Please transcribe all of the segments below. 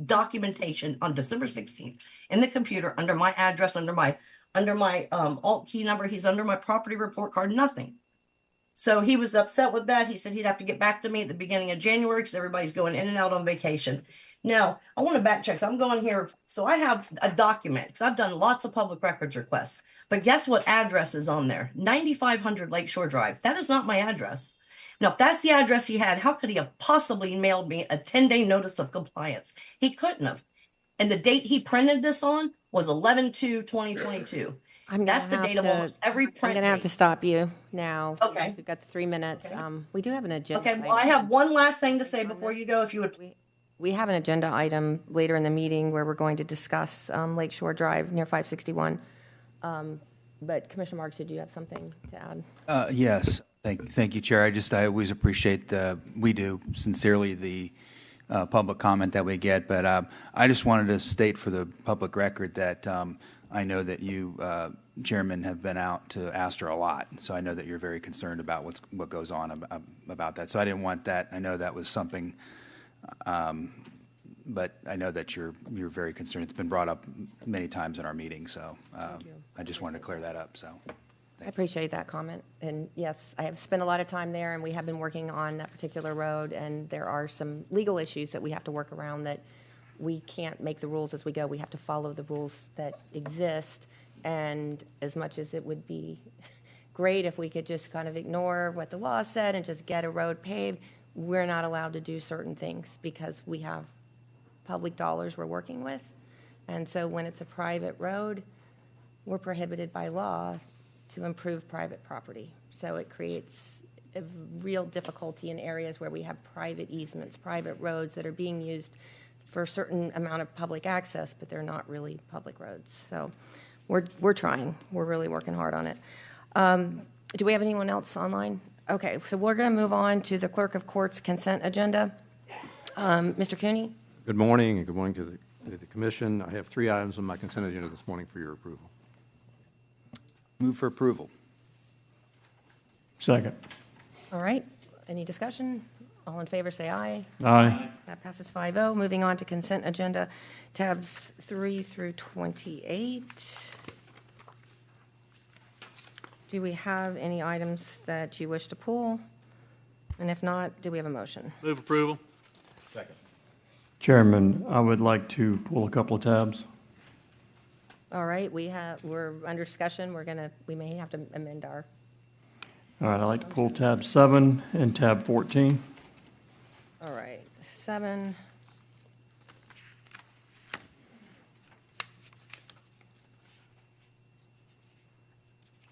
documentation on December 16th in the computer under my address, under my alt key number. He's under my property report card, nothing. So he was upset with that. He said he'd have to get back to me at the beginning of January because everybody's going in and out on vacation. Now, I want to back check. I'm going here. So I have a document because I've done lots of public records requests. But guess what address is on there? 9500 Lakeshore Drive. That is not my address. Now, if that's the address he had, how could he have possibly mailed me a 10-day notice of compliance? He couldn't have. And the date he printed this on was 11/2/2022. That's the date of almost every print. I'm going to have to stop you now. Okay. We've got the 3 minutes. Okay. We do have an agenda. Okay, well, I have one last thing to say before you go, if you would. We have an agenda item later in the meeting where we're going to discuss Lakeshore Drive near 561. But Commissioner Marks, did you have something to add? Yes. Thank you, Chair. I always appreciate, we do sincerely, the public comment that we get. But I just wanted to state for the public record that I know that you, Chairman, have been out to Astor a lot. So I know that you're very concerned about what goes on about that. So I didn't want that. I know that was something, but I know that you're very concerned. It's been brought up many times in our meeting. So I just wanted to clear that up. So. I appreciate that comment. And yes, I have spent a lot of time there, and we have been working on that particular road, and there are some legal issues that we have to work around that we can't make the rules as we go. We have to follow the rules that exist. And as much as it would be great if we could just kind of ignore what the law said and just get a road paved, we're not allowed to do certain things because we have public dollars we're working with. And so when it's a private road, we're prohibited by law to improve private property. So it creates a real difficulty in areas where we have private easements, private roads that are being used for a certain amount of public access, but they're not really public roads. So we're trying. We're really working hard on it. Do we have anyone else online? Okay, so we're going to move on to the Clerk of Court's consent agenda. Mr. Cooney? Good morning, and good morning to the Commission. I have 3 items on my consent agenda this morning for your approval. Move for approval. Second. All right. Any discussion? All in favor, say aye. Aye. That passes 5-0. Moving on to consent agenda, tabs 3 through 28. Do we have any items that you wish to pull? And if not, do we have a motion? Move approval. Second. Chairman, I would like to pull a couple of tabs. All right, we're under discussion. We may have to amend our. All right, I'd like to pull tab 7 and tab 14. All right, 7.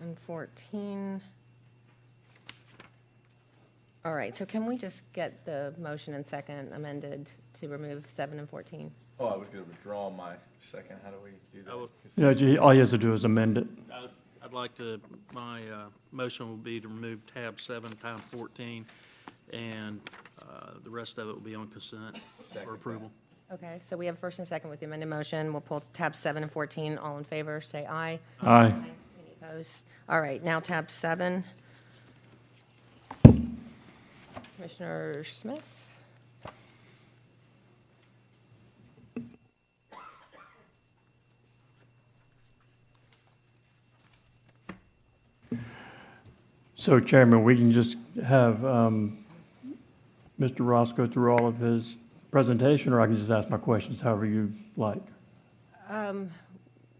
And 14. All right, so can we just get the motion and second amended to remove 7 and 14? Oh, I was going to withdraw my second. How do we do that? Yeah, all he has to do is amend it. I'd like to, my motion will be to remove tab 7, tab 14, and the rest of it will be on consent for approval. Okay, so we have a first and a second with the amended motion. We'll pull tab 7 and 14. All in favor, say aye. Aye. Any opposed? All right, now tab 7. Commissioner Smith? So, Chairman, we can just have Mr. Ross go through all of his presentation, or I can just ask my questions, however you like.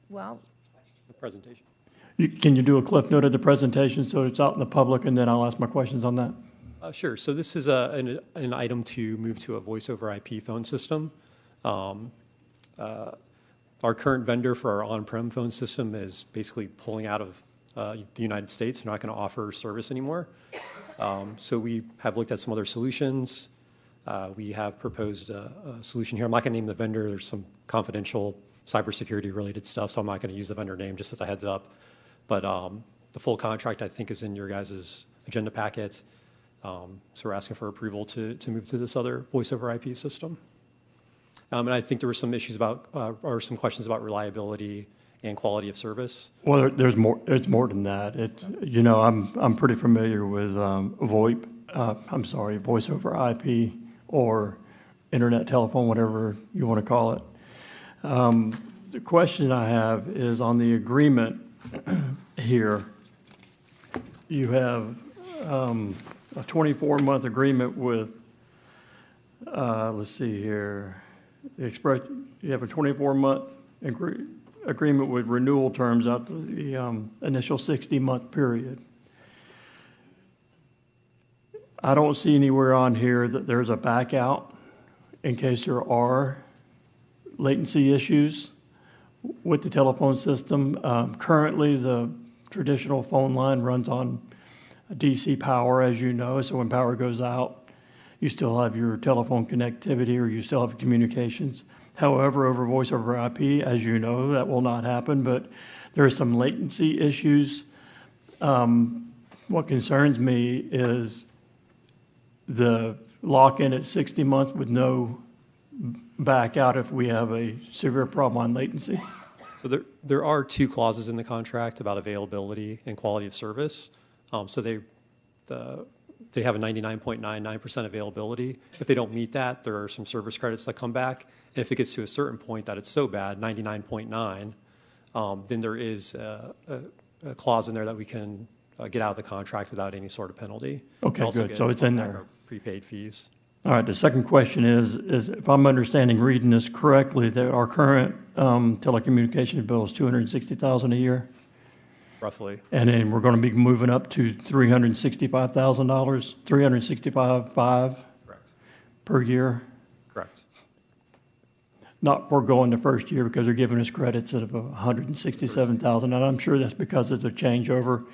Well, The presentation. Can you do a cliff note of the presentation so it's out in the public, and then I'll ask my questions on that? Sure. So this is an item to move to a voice-over IP phone system. Our current vendor for our on-prem phone system is basically pulling out of the United States. They're not going to offer service anymore. So we have looked at some other solutions. We have proposed a solution here. I'm not going to name the vendor. There's some confidential cybersecurity related stuff, so I'm not going to use the vendor name, just as a heads up. But the full contract, I think, is in your guys' agenda packet. So we're asking for approval to move to this other voice-over IP system. And I think there were some issues about, or some questions about reliability and quality of service. Well, there's more. It's more than that. I'm pretty familiar with VoIP. Voice over IP, or internet, telephone, whatever you want to call it. The question I have is on the agreement here. You have a 24-month agreement with, let's see here, you have a 24-month agreement with renewal terms out to the initial 60-month period. I don't see anywhere on here that there's a back out in case there are latency issues with the telephone system. Currently, the traditional phone line runs on DC power, as you know, so when power goes out, you still have your telephone connectivity or you still have communications. However, over voice over IP, as you know, that will not happen, but there are some latency issues. What concerns me is the lock-in at 60 months with no back out if we have a severe problem on latency. So there are two clauses in the contract about availability and quality of service. So they have a 99.99% availability. If they don't meet that, there are some service credits that come back. And if it gets to a certain point that it's so bad, 99.9, then there is a clause in there that we can get out of the contract without any sort of penalty. Okay, Also good. So it's in back there. our prepaid fees. All right, the second question is if I'm understanding, reading this correctly, that our current telecommunications bill is $260,000 a year? Roughly. And then we're going to be moving up to $365,000, $365,500 Correct. per year. Correct. Not foregoing the first year because they're giving us credits of $167,000, and I'm sure that's because of the changeover.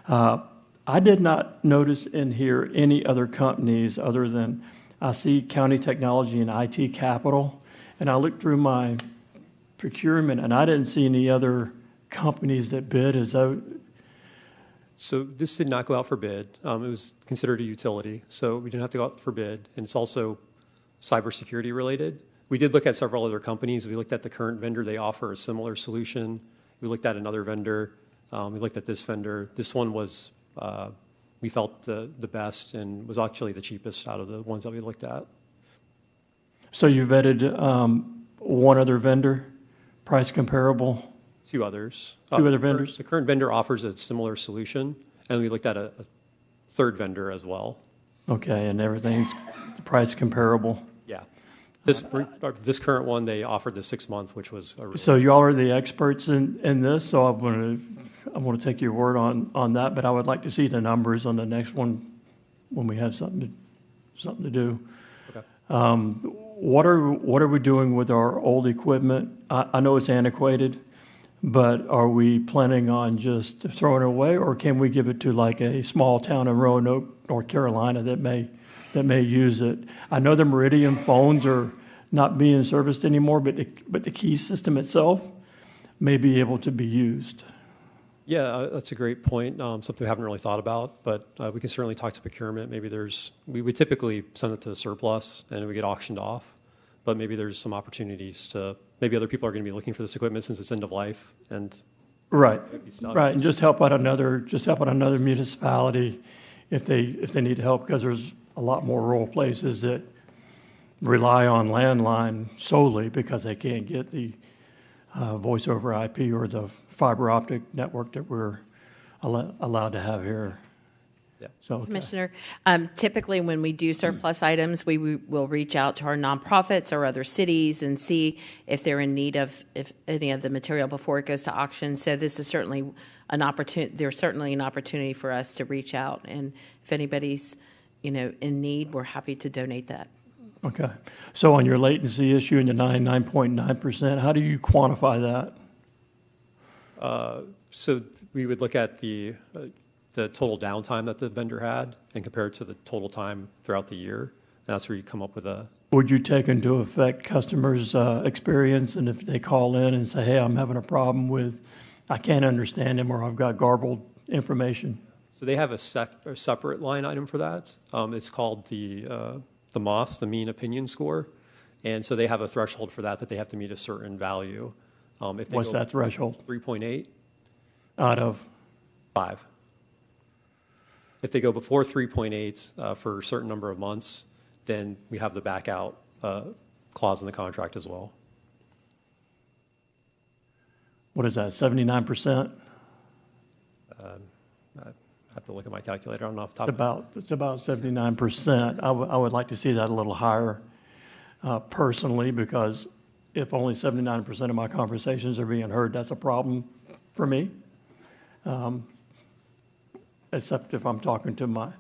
I did not notice in here any other companies other than I see County Technology and IT Capital, and I looked through my procurement and I didn't see any other companies that bid as though. So this did not go out for bid. It was considered a utility, so we didn't have to go out for bid, and it's also cybersecurity related. We did look at several other companies. We looked at the current vendor. They offer a similar solution. We looked at another vendor. We looked at this vendor. This one was, we felt the best and was actually the cheapest out of the ones that we looked at. So you vetted one other vendor, price comparable? Two others. Two other vendors? The current vendor offers a similar solution, and we looked at a third vendor as well. Okay, and everything's price comparable? Yeah. This current one, they offered the 6 month, which was a really. So y'all are the experts in this, so I'm going to take your word on that, but I would like to see the numbers on the next one when we have something to do. Okay. What are we doing with our old equipment? I know it's antiquated, but are we planning on just throwing it away, or can we give it to like a small town in Roanoke, North Carolina that may use it? I know the Meridian phones are not being serviced anymore, but the key system itself may be able to be used. Yeah, that's a great point. Something we haven't really thought about, but we can certainly talk to procurement. Maybe we would typically send it to surplus and we get auctioned off, but maybe there's some opportunities to, maybe other people are going to be looking for this equipment since it's end of life and. Right, stuff. right, and just help out another municipality if they need help, because there's a lot more rural places that rely on landline solely because they can't get the voice over IP or the fiber optic network that we're allowed to have here. Yeah. So, okay. Commissioner, typically when we do surplus items, we will reach out to our nonprofits or other cities and see if they're in need of any of the material before it goes to auction. So this is certainly an opportunity. There's certainly an opportunity for us to reach out, and if anybody's in need, we're happy to donate that. Okay. So on your latency issue and the 99.9%, how do you quantify that? So we would look at the total downtime that the vendor had and compare it to the total time throughout the year. And that's where you come up with a. Would you take into effect customers' experience, and if they call in and say, hey, I'm having a problem with, I can't understand him, or I've got garbled information? So they have a separate line item for that. It's called the MOS, the mean opinion score. And so they have a threshold for that they have to meet a certain value. If they What's go that threshold? 3.8. Out of? 5. If they go before 3.8 for a certain number of months, then we have the back out clause in the contract as well. What is that, 79%? I have to look at my calculator. I don't know off the top of my head. It's about 79%. I would like to see that a little higher personally, because if only 79% of my conversations are being heard, that's a problem for me. Except if I'm talking to my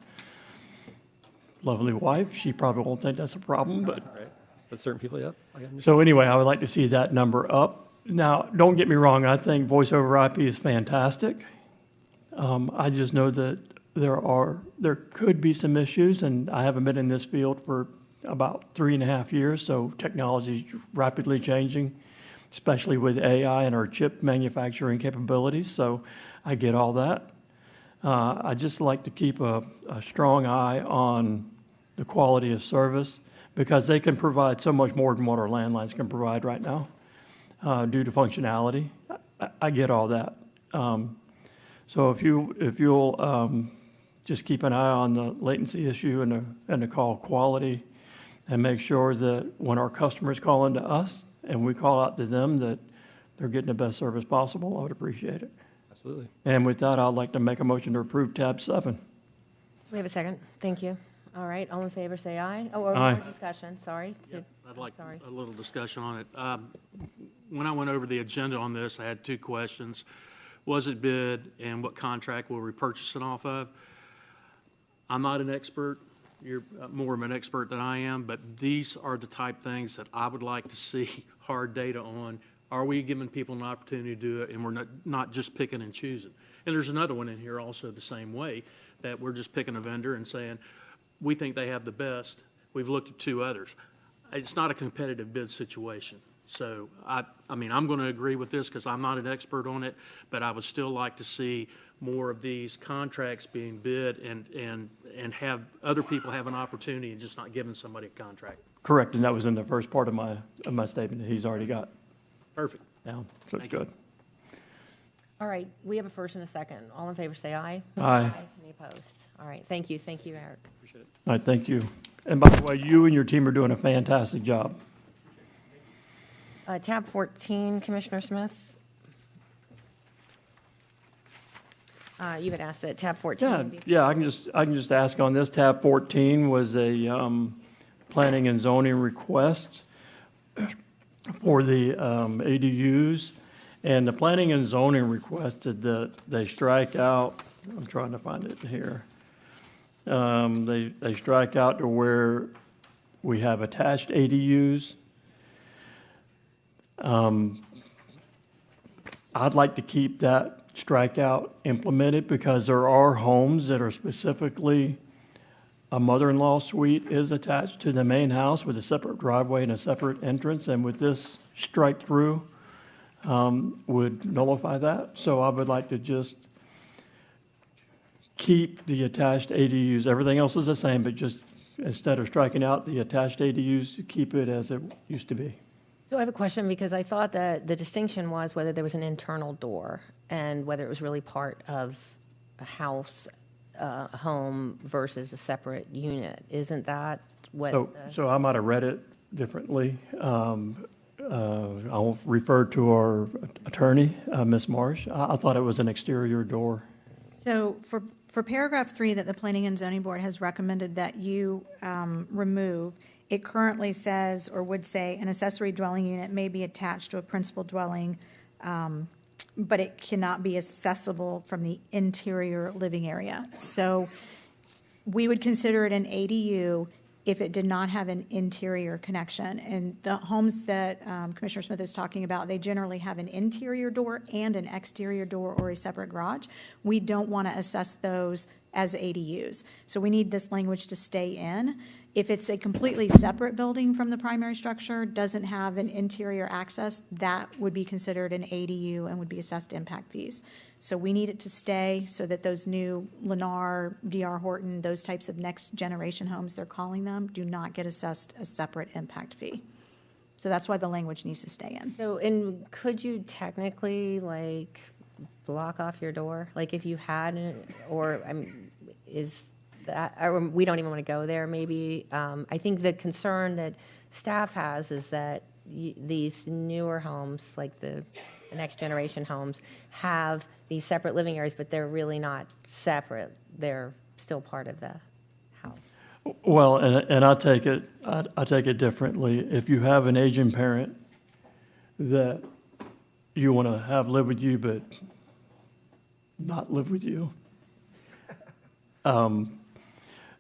lovely wife, she probably won't think that's a problem, but. Right. But certain people, yeah. So anyway, I would like to see that number up. Now, don't get me wrong, I think voice over IP is fantastic. I just know that there could be some issues, and I haven't been in this field for about 3.5 years, so technology is rapidly changing, especially with AI and our chip manufacturing capabilities, so I get all that. I just like to keep a strong eye on the quality of service, because they can provide so much more than what our landlines can provide right now due to functionality. I get all that. So if you'll just keep an eye on the latency issue and the call quality, and make sure that when our customers call into us and we call out to them, that they're getting the best service possible, I would appreciate it. Absolutely. And with that, I'd like to make a motion to approve tab 7. We have a second. Thank you. All right, all in favor, say aye. Oh, Aye. more discussion, sorry. I'd like Sorry. a little discussion on it. When I went over the agenda on this, I had 2 questions. Was it bid, and what contract were we purchasing off of? I'm not an expert. You're more of an expert than I am, but these are the type things that I would like to see hard data on. Are we giving people an opportunity to do it, and we're not just picking and choosing? And there's another one in here also the same way, that we're just picking a vendor and saying, we think they have the best. We've looked at 2 others. It's not a competitive bid situation. So, I mean, I'm going to agree with this because I'm not an expert on it, but I would still like to see more of these contracts being bid and have other people have an opportunity and just not giving somebody a contract. Correct, and that was in the first part of my statement that he's already got Perfect. down, so it's Thank you. good. All right, we have a first and a second. All in favor, say aye. Aye. Any opposed? All right, thank you, Eric. All right, thank you. And by the way, you and your team are doing a fantastic job. Tab 14, Commissioner Smith. You had asked that tab 14 be. Yeah, I can just ask on this. Tab 14 was a planning and zoning request for the ADUs. And the planning and zoning requested that they strike out, I'm trying to find it here. They strike out to where we have attached ADUs. I'd like to keep that strikeout implemented, because there are homes that are specifically, a mother-in-law suite is attached to the main house with a separate driveway and a separate entrance, and with this strike through would nullify that. So I would like to just keep the attached ADUs. Everything else is the same, but just instead of striking out the attached ADUs, keep it as it used to be. So I have a question, because I thought that the distinction was whether there was an internal door and whether it was really part of a house, a home versus a separate unit. Isn't that what? So I might have read it differently. I'll refer to our attorney, Ms. Marsh. I thought it was an exterior door. So for paragraph 3 that the Planning and Zoning Board has recommended that you remove, it currently says, or would say, an accessory dwelling unit may be attached to a principal dwelling, but it cannot be accessible from the interior living area. So we would consider it an ADU if it did not have an interior connection. And the homes that Commissioner Smith is talking about, they generally have an interior door and an exterior door or a separate garage. We don't want to assess those as ADUs. So we need this language to stay in. If it's a completely separate building from the primary structure, doesn't have an interior access, that would be considered an ADU and would be assessed impact fees. So we need it to stay so that those new Lennar, D.R. Horton, those types of next generation homes, they're calling them, do not get assessed a separate impact fee. So that's why the language needs to stay in. So, and could you technically, like, block off your door? Like, if you had, or is that, or we don't even want to go there, maybe. I think the concern that staff has is that these newer homes, like the next generation homes, have these separate living areas, but they're really not separate. They're still part of the house. Well, and I take it differently. If you have an aging parent that you want to have live with you, but not live with you,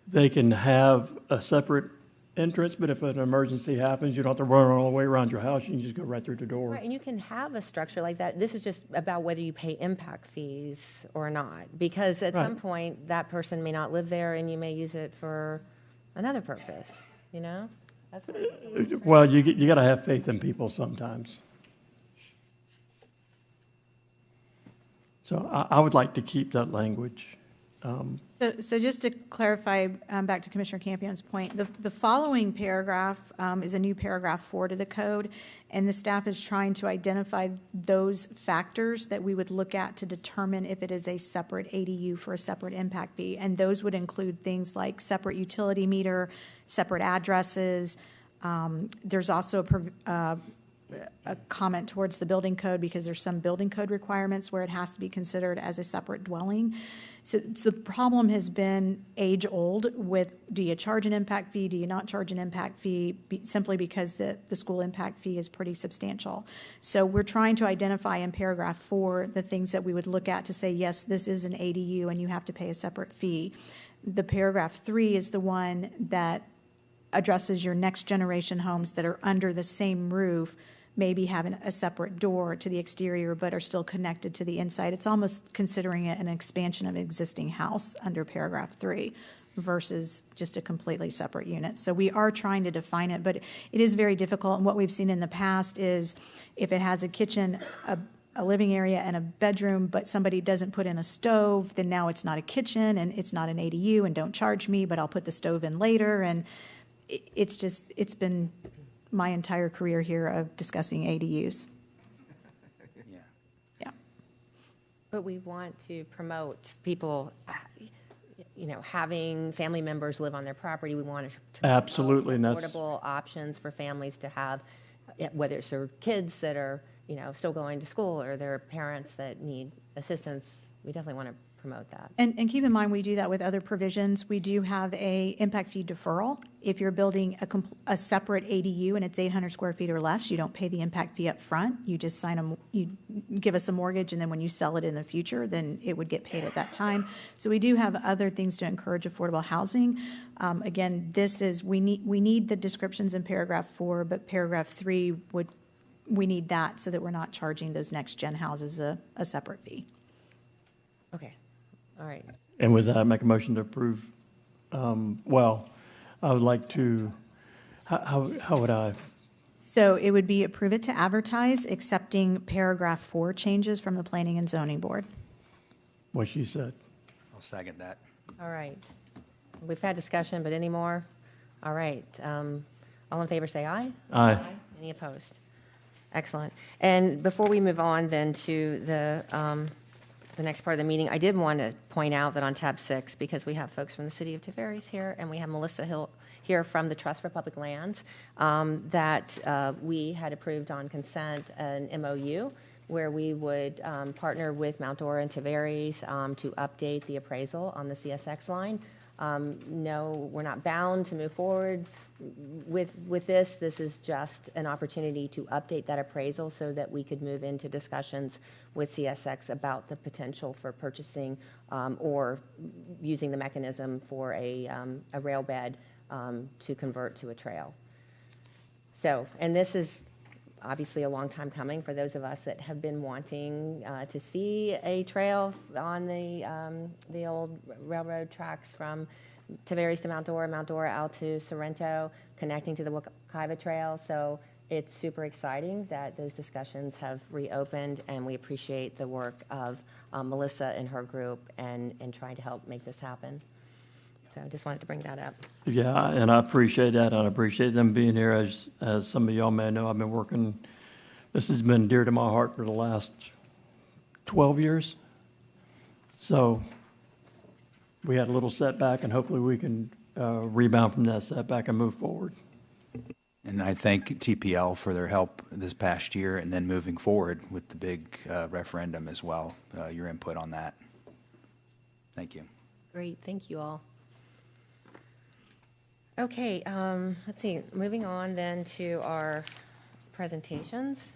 they can have a separate entrance, but if an emergency happens, you don't have to run all the way around your house. You can just go right through the door. Right, and you can have a structure like that. This is just about whether you pay impact fees or not, because at some point, that person may not live there, and you may use it for another purpose, you know? That's what it is. Well, you got to have faith in people sometimes. So I would like to keep that language. So just to clarify, back to Commissioner Campion's point, the following paragraph is a new paragraph 4 to the code, and the staff is trying to identify those factors that we would look at to determine if it is a separate ADU for a separate impact fee. And those would include things like separate utility meter, separate addresses. There's also a comment towards the building code, because there's some building code requirements where it has to be considered as a separate dwelling. So the problem has been age old with, do you charge an impact fee? Do you not charge an impact fee? Simply because the school impact fee is pretty substantial. So we're trying to identify in paragraph 4 the things that we would look at to say, yes, this is an ADU and you have to pay a separate fee. The paragraph 3 is the one that addresses your next generation homes that are under the same roof, maybe having a separate door to the exterior but are still connected to the inside. It's almost considering it an expansion of an existing house under paragraph 3 versus just a completely separate unit. So we are trying to define it, but it is very difficult. And what we've seen in the past is if it has a kitchen, a living area, and a bedroom, but somebody doesn't put in a stove, then now it's not a kitchen and it's not an ADU, and don't charge me, but I'll put the stove in later. And it's been my entire career here of discussing ADUs. Yeah. Yeah. But we want to promote people, having family members live on their property. We want to promote Absolutely, and that's- affordable options for families to have, whether it's their kids that are, still going to school, or their parents that need assistance. We definitely want to promote that. And keep in mind, we do that with other provisions. We do have a impact fee deferral. If you're building a separate ADU and it's 800 square feet or less, you don't pay the impact fee up front. You just you give us a mortgage, and then when you sell it in the future, then it would get paid at that time. So we do have other things to encourage affordable housing. Again, we need the descriptions in paragraph 4, but paragraph 3 we need that so that we're not charging those next gen houses a separate fee. Okay, all right. And with that, I make a motion to approve. I would like to, how would I? So it would be approve it to advertise, accepting paragraph 4 changes from the Planning and Zoning Board. What she said. I'll second that. All right. We've had discussion, but any more? All right. All in favor, say aye. Aye. Any opposed? Excellent. And before we move on then to the next part of the meeting, I did want to point out that on tab 6, because we have folks from the city of Tavares here, and we have Melissa Hill here from the Trust for Public Lands, that we had approved on consent an MOU where we would partner with Mount Dora and Tavares to update the appraisal on the CSX line. No, we're not bound to move forward with this. This is just an opportunity to update that appraisal so that we could move into discussions with CSX about the potential for purchasing or using the mechanism for a rail bed to convert to a trail. So, and this is obviously a long time coming for those of us that have been wanting to see a trail on the old railroad tracks from Tavares to Mount Dora out to Sorrento, connecting to the Wekiva Trail. So it's super exciting that those discussions have reopened, and we appreciate the work of Melissa and her group and trying to help make this happen. So I just wanted to bring that up. Yeah, and I appreciate that. I appreciate them being here. As some of y'all may know, I've been working, this has been dear to my heart for the last 12 years. So we had a little setback, and hopefully we can rebound from that setback and move forward. And I thank TPL for their help this past year and then moving forward with the big referendum as well, your input on that. Thank you. Great, thank you all. Okay, let's see, moving on then to our presentations.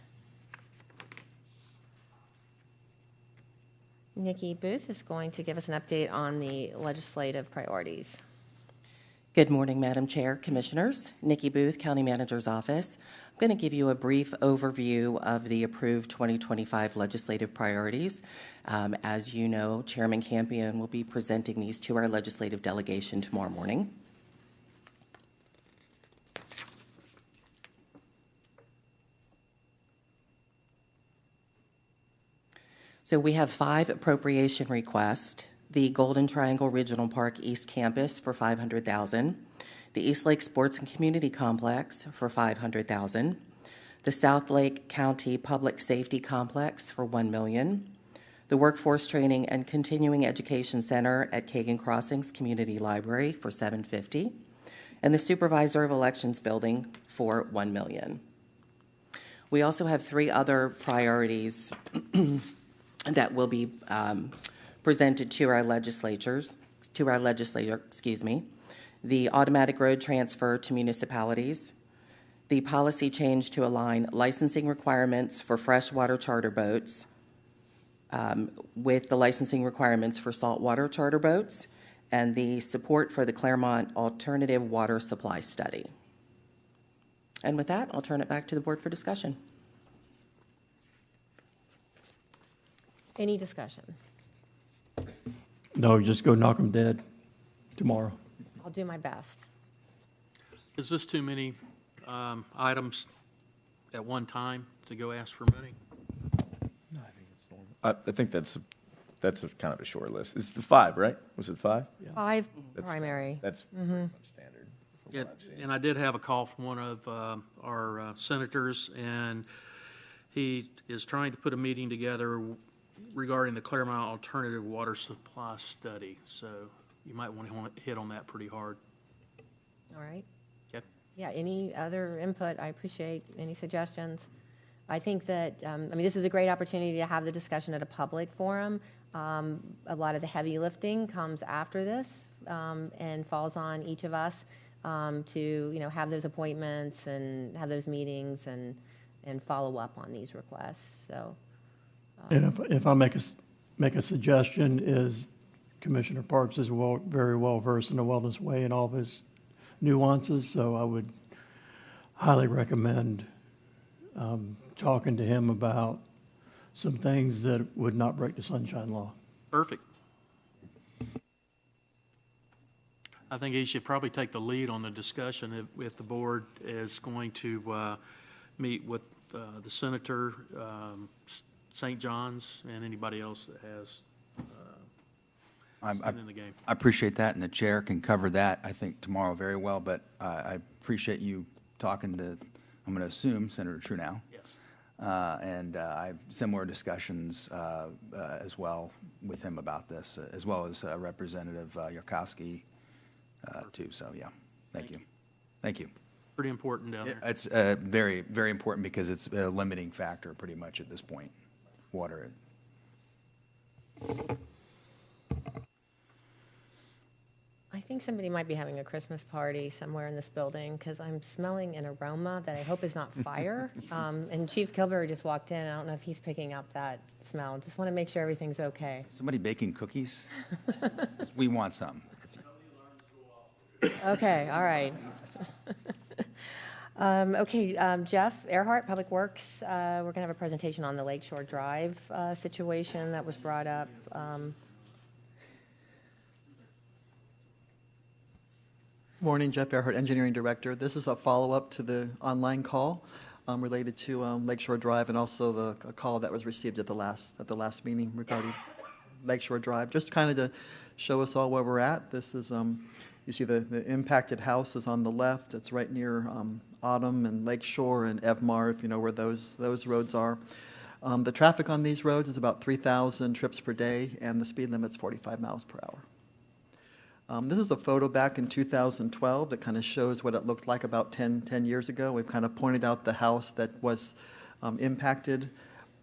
Nikki Booth is going to give us an update on the legislative priorities. Good morning, Madam Chair, Commissioners. Nikki Booth, County Manager's Office. I'm going to give you a brief overview of the approved 2025 legislative priorities. As you know, Chairman Campion will be presenting these to our legislative delegation tomorrow morning. So we have 5 appropriation requests. The Golden Triangle Regional Park East Campus for $500,000, the East Lake Sports and Community Complex for $500,000, the South Lake County Public Safety Complex for $1 million, the Workforce Training and Continuing Education Center at Kagan Crossings Community Library for $750,000, and the Supervisor of Elections Building for $1 million. We also have 3 other priorities that will be presented to our legislature, the automatic road transfer to municipalities, the policy change to align licensing requirements for freshwater charter boats with the licensing requirements for saltwater charter boats, and the support for the Claremont Alternative Water Supply Study. And with that, I'll turn it back to the board for discussion. Any discussion? No, just go knock them dead tomorrow. I'll do my best. Is this too many items at one time to go ask for money? No, I think it's normal. I think that's a kind of a short list. It's the 5, right? Was it 5? Yeah. 5 That's- primary. That's pretty much standard from Yeah, what I've seen. and I did have a call from one of our senators, and he is trying to put a meeting together regarding the Claremont Alternative Water Supply Study. So you might want to hit on that pretty hard. All right. Okay. Yeah, any other input? I appreciate any suggestions. I think that, this is a great opportunity to have the discussion at a public forum. A lot of the heavy lifting comes after this and falls on each of us to, have those appointments and have those meetings and follow up on these requests. So. And if I make a suggestion, is Commissioner Parks is very well versed in the Wellness Way and all of his nuances, so I would highly recommend talking to him about some things that would not break the Sunshine Law. Perfect. I think he should probably take the lead on the discussion if the board is going to meet with the senator, St. John's, and anybody else that has skin in the game. I appreciate that, and the chair can cover that, I think, tomorrow very well, but I appreciate you talking to, I'm going to assume, Senator Trudeau. Yes. And I have similar discussions as well with him about this, as well as Representative Yarkowski, too. So, yeah, thank you. Thank you. Pretty important down there. It's very, very important because it's a limiting factor pretty much at this point, water. I think somebody might be having a Christmas party somewhere in this building because I'm smelling an aroma that I hope is not fire. And Chief Kilberry just walked in. I don't know if he's picking up that smell. Just want to make sure everything's okay. Somebody baking cookies? We want some. Okay, all right. Jeff Earhart, Public Works, we're going to have a presentation on the Lakeshore Drive situation that was brought up. Morning, Jeff Earhart, Engineering Director. This is a follow-up to the online call related to Lakeshore Drive and also a call that was received at the last meeting regarding Lakeshore Drive. Just kind of to show us all where we're at. This is you see the impacted house is on the left. It's right near Autumn and Lakeshore and Evmar, if you know where those roads are. The traffic on these roads is about 3,000 trips per day, and the speed limit's 45 miles per hour. This is a photo back in 2012 that kind of shows what it looked like about 10 years ago. We've kind of pointed out the house that was impacted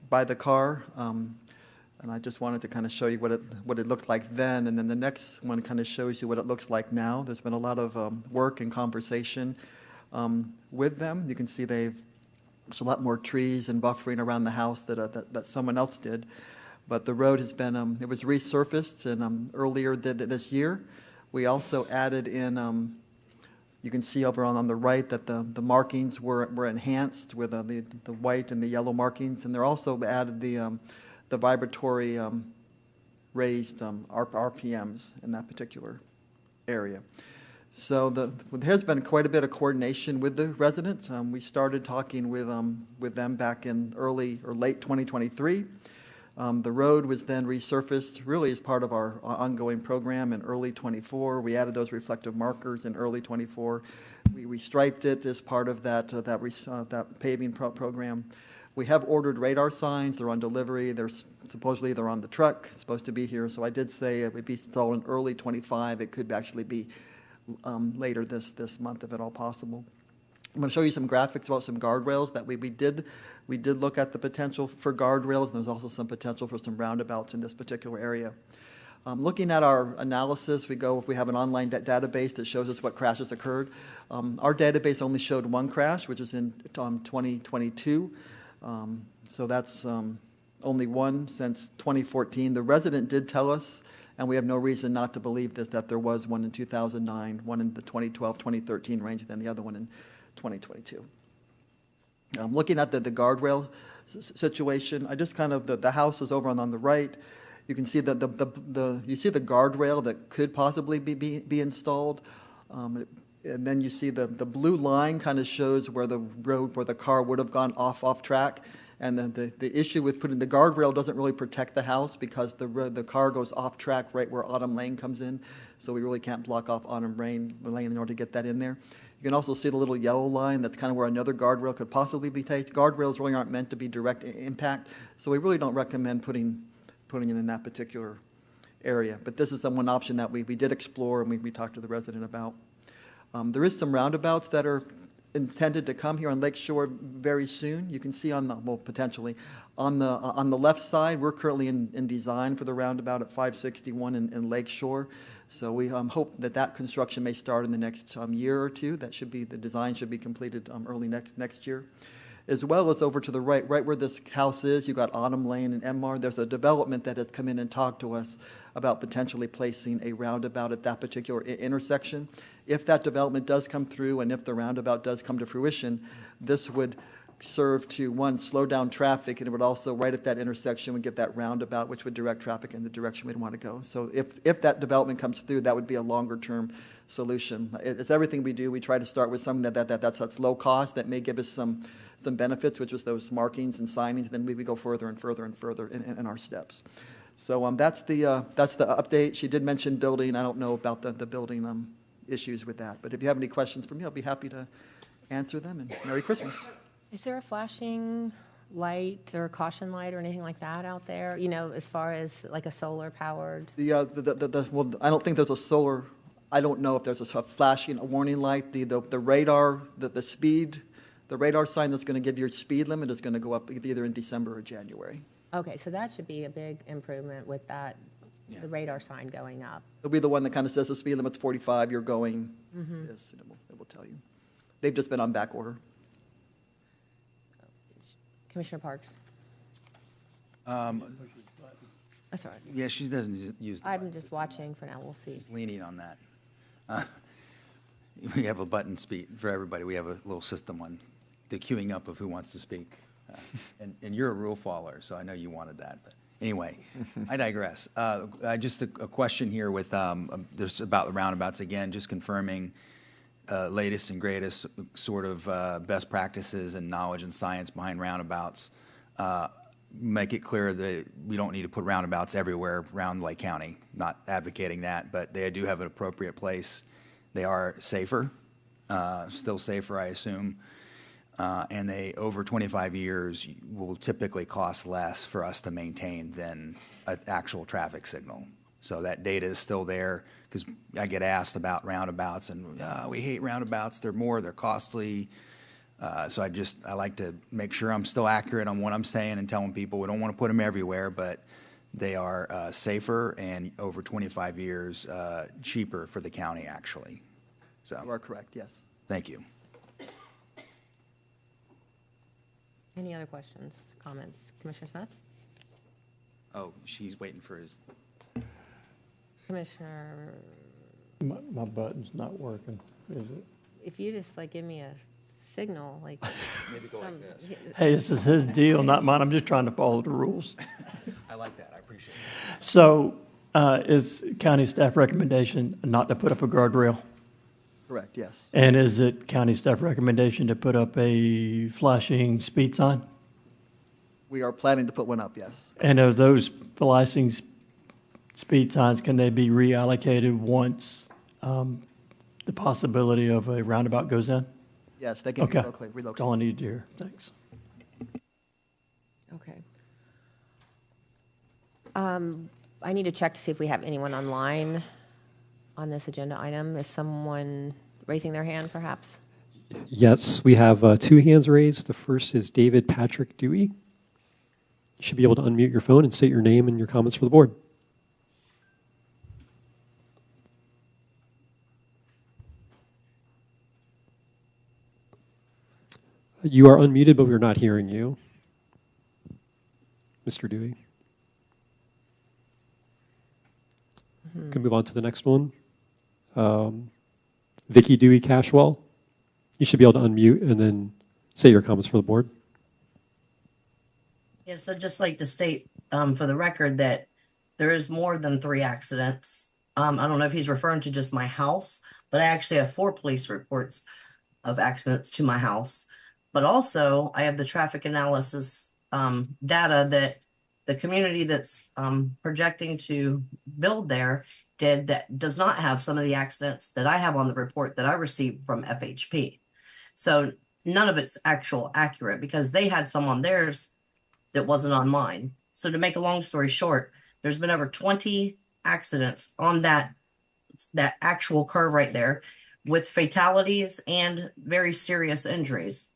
by the car. And I just wanted to kind of show you what it looked like then. And then the next one kind of shows you what it looks like now. There's been a lot of work and conversation with them. You can see there's a lot more trees and buffering around the house that someone else did. But the road has been, it was resurfaced and earlier this year. We also added in, you can see over on the right that the markings were enhanced with the white and the yellow markings. And they're also added the vibratory raised RPMs in that particular area. So there's been quite a bit of coordination with the residents. We started talking with them back in early or late 2023. The road was then resurfaced really as part of our ongoing program in early 24. We added those reflective markers in early 24. We restriped it as part of that paving program. We have ordered radar signs. They're on delivery. Supposedly they're on the truck. It's supposed to be here. So I did say it would be installed in early 25. It could actually be later this month, if at all possible. I'm going to show you some graphics about some guardrails that we did look at the potential for guardrails. And there's also some potential for some roundabouts in this particular area. Looking at our analysis, we have an online database that shows us what crashes occurred. Our database only showed one crash, which is in 2022. So that's only one since 2014. The resident did tell us, and we have no reason not to believe this, that there was one in 2009, one in the 2012, 2013 range, and then the other one in 2022. Looking at the guardrail situation, I just kind of, the house is over on the right. You can see you see the guardrail that could possibly be installed. And then you see the blue line kind of shows where the road, where the car would have gone off track. And then the issue with putting the guardrail doesn't really protect the house because the car goes off track right where Autumn Lane comes in. So we really can't block off Autumn Lane in order to get that in there. You can also see the little yellow line. That's kind of where another guardrail could possibly be placed. Guardrails really aren't meant to be direct impact. So we really don't recommend putting it in that particular area. But this is one option that we did explore and we talked to the resident about. There is some roundabouts that are intended to come here on Lakeshore very soon. You can see potentially on the left side, we're currently in design for the roundabout at 561 in Lakeshore. So we hope that construction may start in the next year or two. The design should be completed early next year. As well as over to the right where this house is, you got Autumn Lane and MR. There's a development that has come in and talked to us about potentially placing a roundabout at that particular intersection. If that development does come through and if the roundabout does come to fruition, this would serve to, one, slow down traffic, and it would also, right at that intersection, would give that roundabout, which would direct traffic in the direction we'd want to go. So if that development comes through, that would be a longer-term solution. It's everything we do. We try to start with something that's low cost, that may give us some benefits, which was those markings and signings, then we go further and further and further in our steps. So that's the update. She did mention building. I don't know about the building issues with that. But if you have any questions for me, I'll be happy to answer them, and Merry Christmas. Is there a flashing light or caution light or anything like that out there, as far as like a solar powered? Well, I don't think there's a solar. I don't know if there's a flashing, a warning light. The radar, the speed, the radar sign that's going to give your speed limit is going to go up either in December or January. Okay, so that should be a big improvement with that, the radar sign going up. It'll be the one that kind of says the speed limit's 45, you're going this, and it will tell you. They've just been on back order. Commissioner Parks? That's all right. Yeah, she doesn't use the I'm button just system. watching for now. We'll see. She's leaning on that. We have a button speed for everybody. We have a little system on the queuing up of who wants to speak. And you're a rule follower, so I know you wanted that. But anyway, I digress. Just a question here with there's about the roundabouts again, just confirming latest and greatest sort of best practices and knowledge and science behind roundabouts. Make it clear that we don't need to put roundabouts everywhere around Lake County. Not advocating that, but they do have an appropriate place. They are safer, still safer, I assume. And they, over 25 years, will typically cost less for us to maintain than an actual traffic signal. So that data is still there, because I get asked about roundabouts, and we hate roundabouts. They're costly. So I like to make sure I'm still accurate on what I'm saying and telling people we don't want to put them everywhere, but they are safer and over 25 years cheaper for the county, actually. So, You are correct, yes. thank you. Any other questions, comments? Commissioner Smith? Oh, she's waiting for his. Commissioner, My button's not working, is it? if you just like give me a signal, like. Maybe go like some- this. Hey, this is his deal, not mine. I'm just trying to follow the rules. I like that. I appreciate it. So is county staff recommendation not to put up a guardrail? Correct, yes. And is it county staff recommendation to put up a flashing speed sign? We are planning to put one up, yes. And are those flashing speed signs, can they be reallocated once the possibility of a roundabout goes in? Yes, they can be Okay, relocated. that's all I needed to hear. Thanks. Okay. I need to check to see if we have anyone online on this agenda item. Is someone raising their hand, perhaps? Yes, we have 2 hands raised. The first is David Patrick Dewey. You should be able to unmute your phone and state your name and your comments for the board. You are unmuted, but we're not hearing you. Mr. Dewey. Can move on to the next one. Vicky Dewey Cashwell. You should be able to unmute and then say your comments for the board. Yes, I'd just like to state for the record that there is more than 3 accidents. I don't know if he's referring to just my house, but I actually have 4 police reports of accidents to my house. But also, I have the traffic analysis data that the community that's projecting to build there did that does not have some of the accidents that I have on the report that I received from FHP. So none of it's actual accurate because they had some on theirs that wasn't on mine. So to make a long story short, there's been over 20 accidents on that actual curve right there with fatalities and very serious injuries.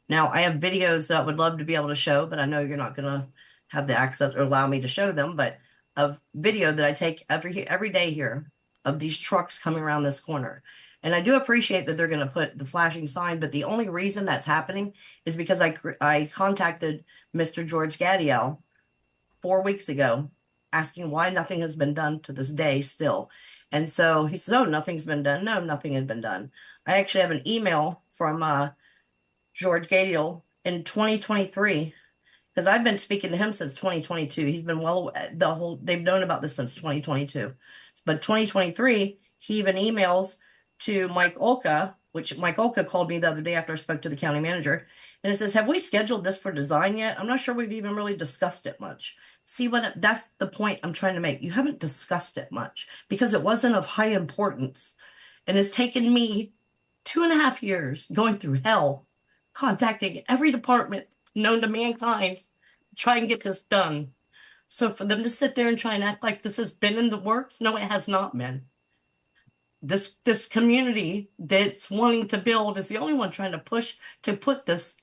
Now, I have videos that I would love to be able to show, but I know you're not going to have the access or allow me to show them, but of video that I take every day here of these trucks coming around this corner. And I do appreciate that they're going to put the flashing sign, but the only reason that's happening is because I contacted Mr. George Gadiel 4 weeks ago asking why nothing has been done to this day still. And so he says, oh, nothing's been done. No, nothing has been done. I actually have an email from George Gadiel in 2023, because I've been speaking to him since 2022. He's been they've known about this since 2022. But 2023, he even emails to Mike Olka, which Mike Olka called me the other day after I spoke to the county manager. And it says, have we scheduled this for design yet? I'm not sure we've even really discussed it much. See, that's the point I'm trying to make. You haven't discussed it much because it wasn't of high importance. And it's taken me 2.5 years going through hell, contacting every department known to mankind, to try and get this done. So for them to sit there and try and act like this has been in the works, no, it has not been. This community that's wanting to build is the only one trying to push to put this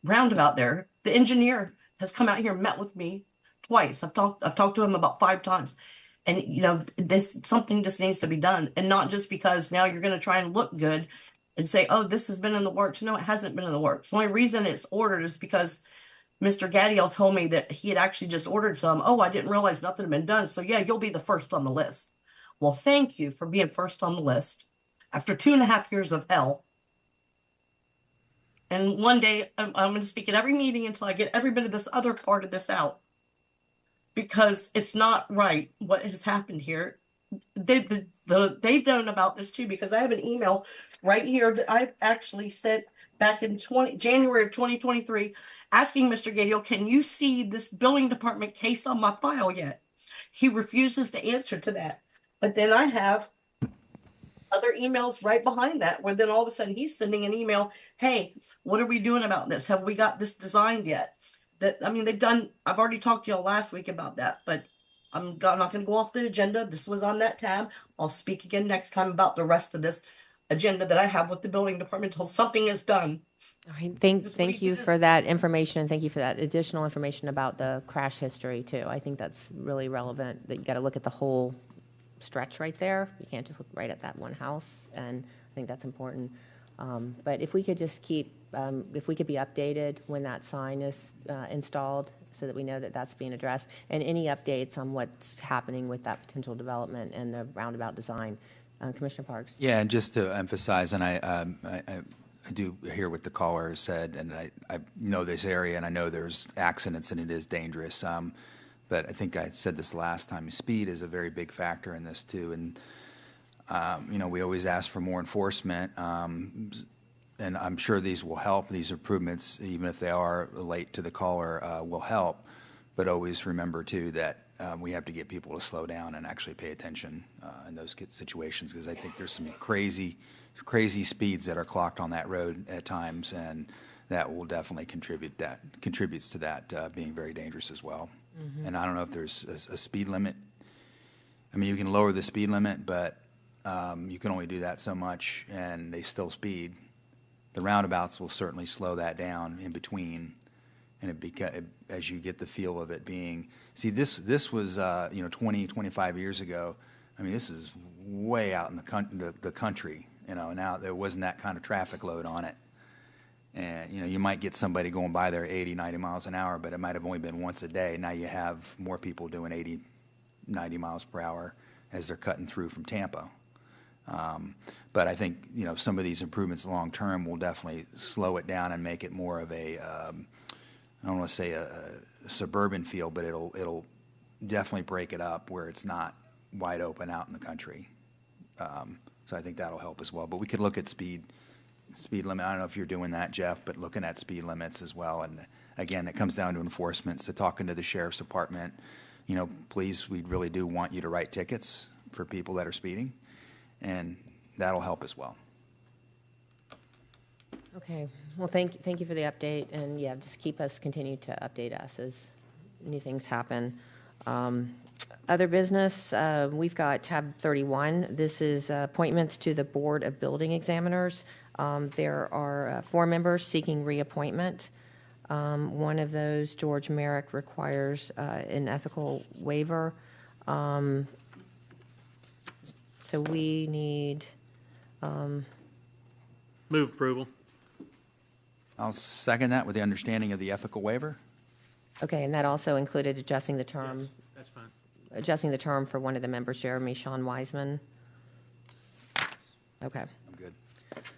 roundabout there. The engineer has come out here and met with me twice. I've talked to him about 5 times. And something just needs to be done. And not just because now you're going to try and look good and say, oh, this has been in the works. No, it hasn't been in the works. The only reason it's ordered is because Mr. Gadiel told me that he had actually just ordered some. Oh, I didn't realize nothing had been done. So yeah, you'll be the first on the list. Well, thank you for being first on the list after 2.5 years of hell. And one day I'm going to speak at every meeting until I get every bit of this other part of this out. Because it's not right what has happened here. They've known about this too, because I have an email right here that I actually sent back in January of 2023 asking Mr. Gadiel, can you see this building department case on my file yet? He refuses to answer to that. But then I have other emails right behind that where then all of a sudden he's sending an email, hey, what are we doing about this? Have we got this designed yet? I've already talked to y'all last week about that, but not going to go off the agenda. This was on that tab. I'll speak again next time about the rest of this agenda that I have with the building department until something is done. All right, Just thank leave you this- for that information, and thank you for that additional information about the crash history, too. I think that's really relevant, that you got to look at the whole stretch right there. You can't just look right at that one house, and I think that's important. But if we could just keep, if we could be updated when that sign is installed, so that we know that that's being addressed, and any updates on what's happening with that potential development and the roundabout design. Commissioner Parks? Yeah, and just to emphasize, and I do hear what the caller said, and I know this area, and I know there's accidents, and it is dangerous. But I think I said this last time, speed is a very big factor in this, too. And, you know, we always ask for more enforcement, and I'm sure these will help. These improvements, even if they are late to the caller, will help. But always remember, too, that we have to get people to slow down and actually pay attention in those situations, because I think there's some crazy speeds that are clocked on that road at times, and that will definitely contributes to that being very dangerous as well. Mm-hmm. And I don't know if there's a speed limit. I mean, you can lower the speed limit, but you can only do that so much, and they still speed. The roundabouts will certainly slow that down in between. And as you get the feel of it being, see, this was, 20, 25 years ago. I mean, this is way out in the country, now there wasn't that kind of traffic load on it. And, you might get somebody going by there 80, 90 miles an hour, but it might have only been once a day. Now you have more people doing 80, 90 miles per hour as they're cutting through from Tampa. But I think, some of these improvements long-term will definitely slow it down and make it more of a, I don't want to say a suburban feel, but it'll definitely break it up where it's not wide open out in the country. So I think that'll help as well. But we could look at speed limit. I don't know if you're doing that, Jeff, but looking at speed limits as well. And again, it comes down to enforcement. So talking to the sheriff's department, please, we really do want you to write tickets for people that are speeding, and that'll help as well. Okay, well, thank you for the update, and yeah, just continue to update us as new things happen. Other business, we've got tab 31. This is appointments to the Board of Building Examiners. There are 4 members seeking reappointment. One of those, George Merrick, requires an ethical waiver. So we need... Move approval. I'll second that with the understanding of the ethical waiver. Okay, and that also included adjusting the term. Yes, that's fine. Adjusting the term for one of the members, Jeremy Sean Wiseman. Okay. I'm good.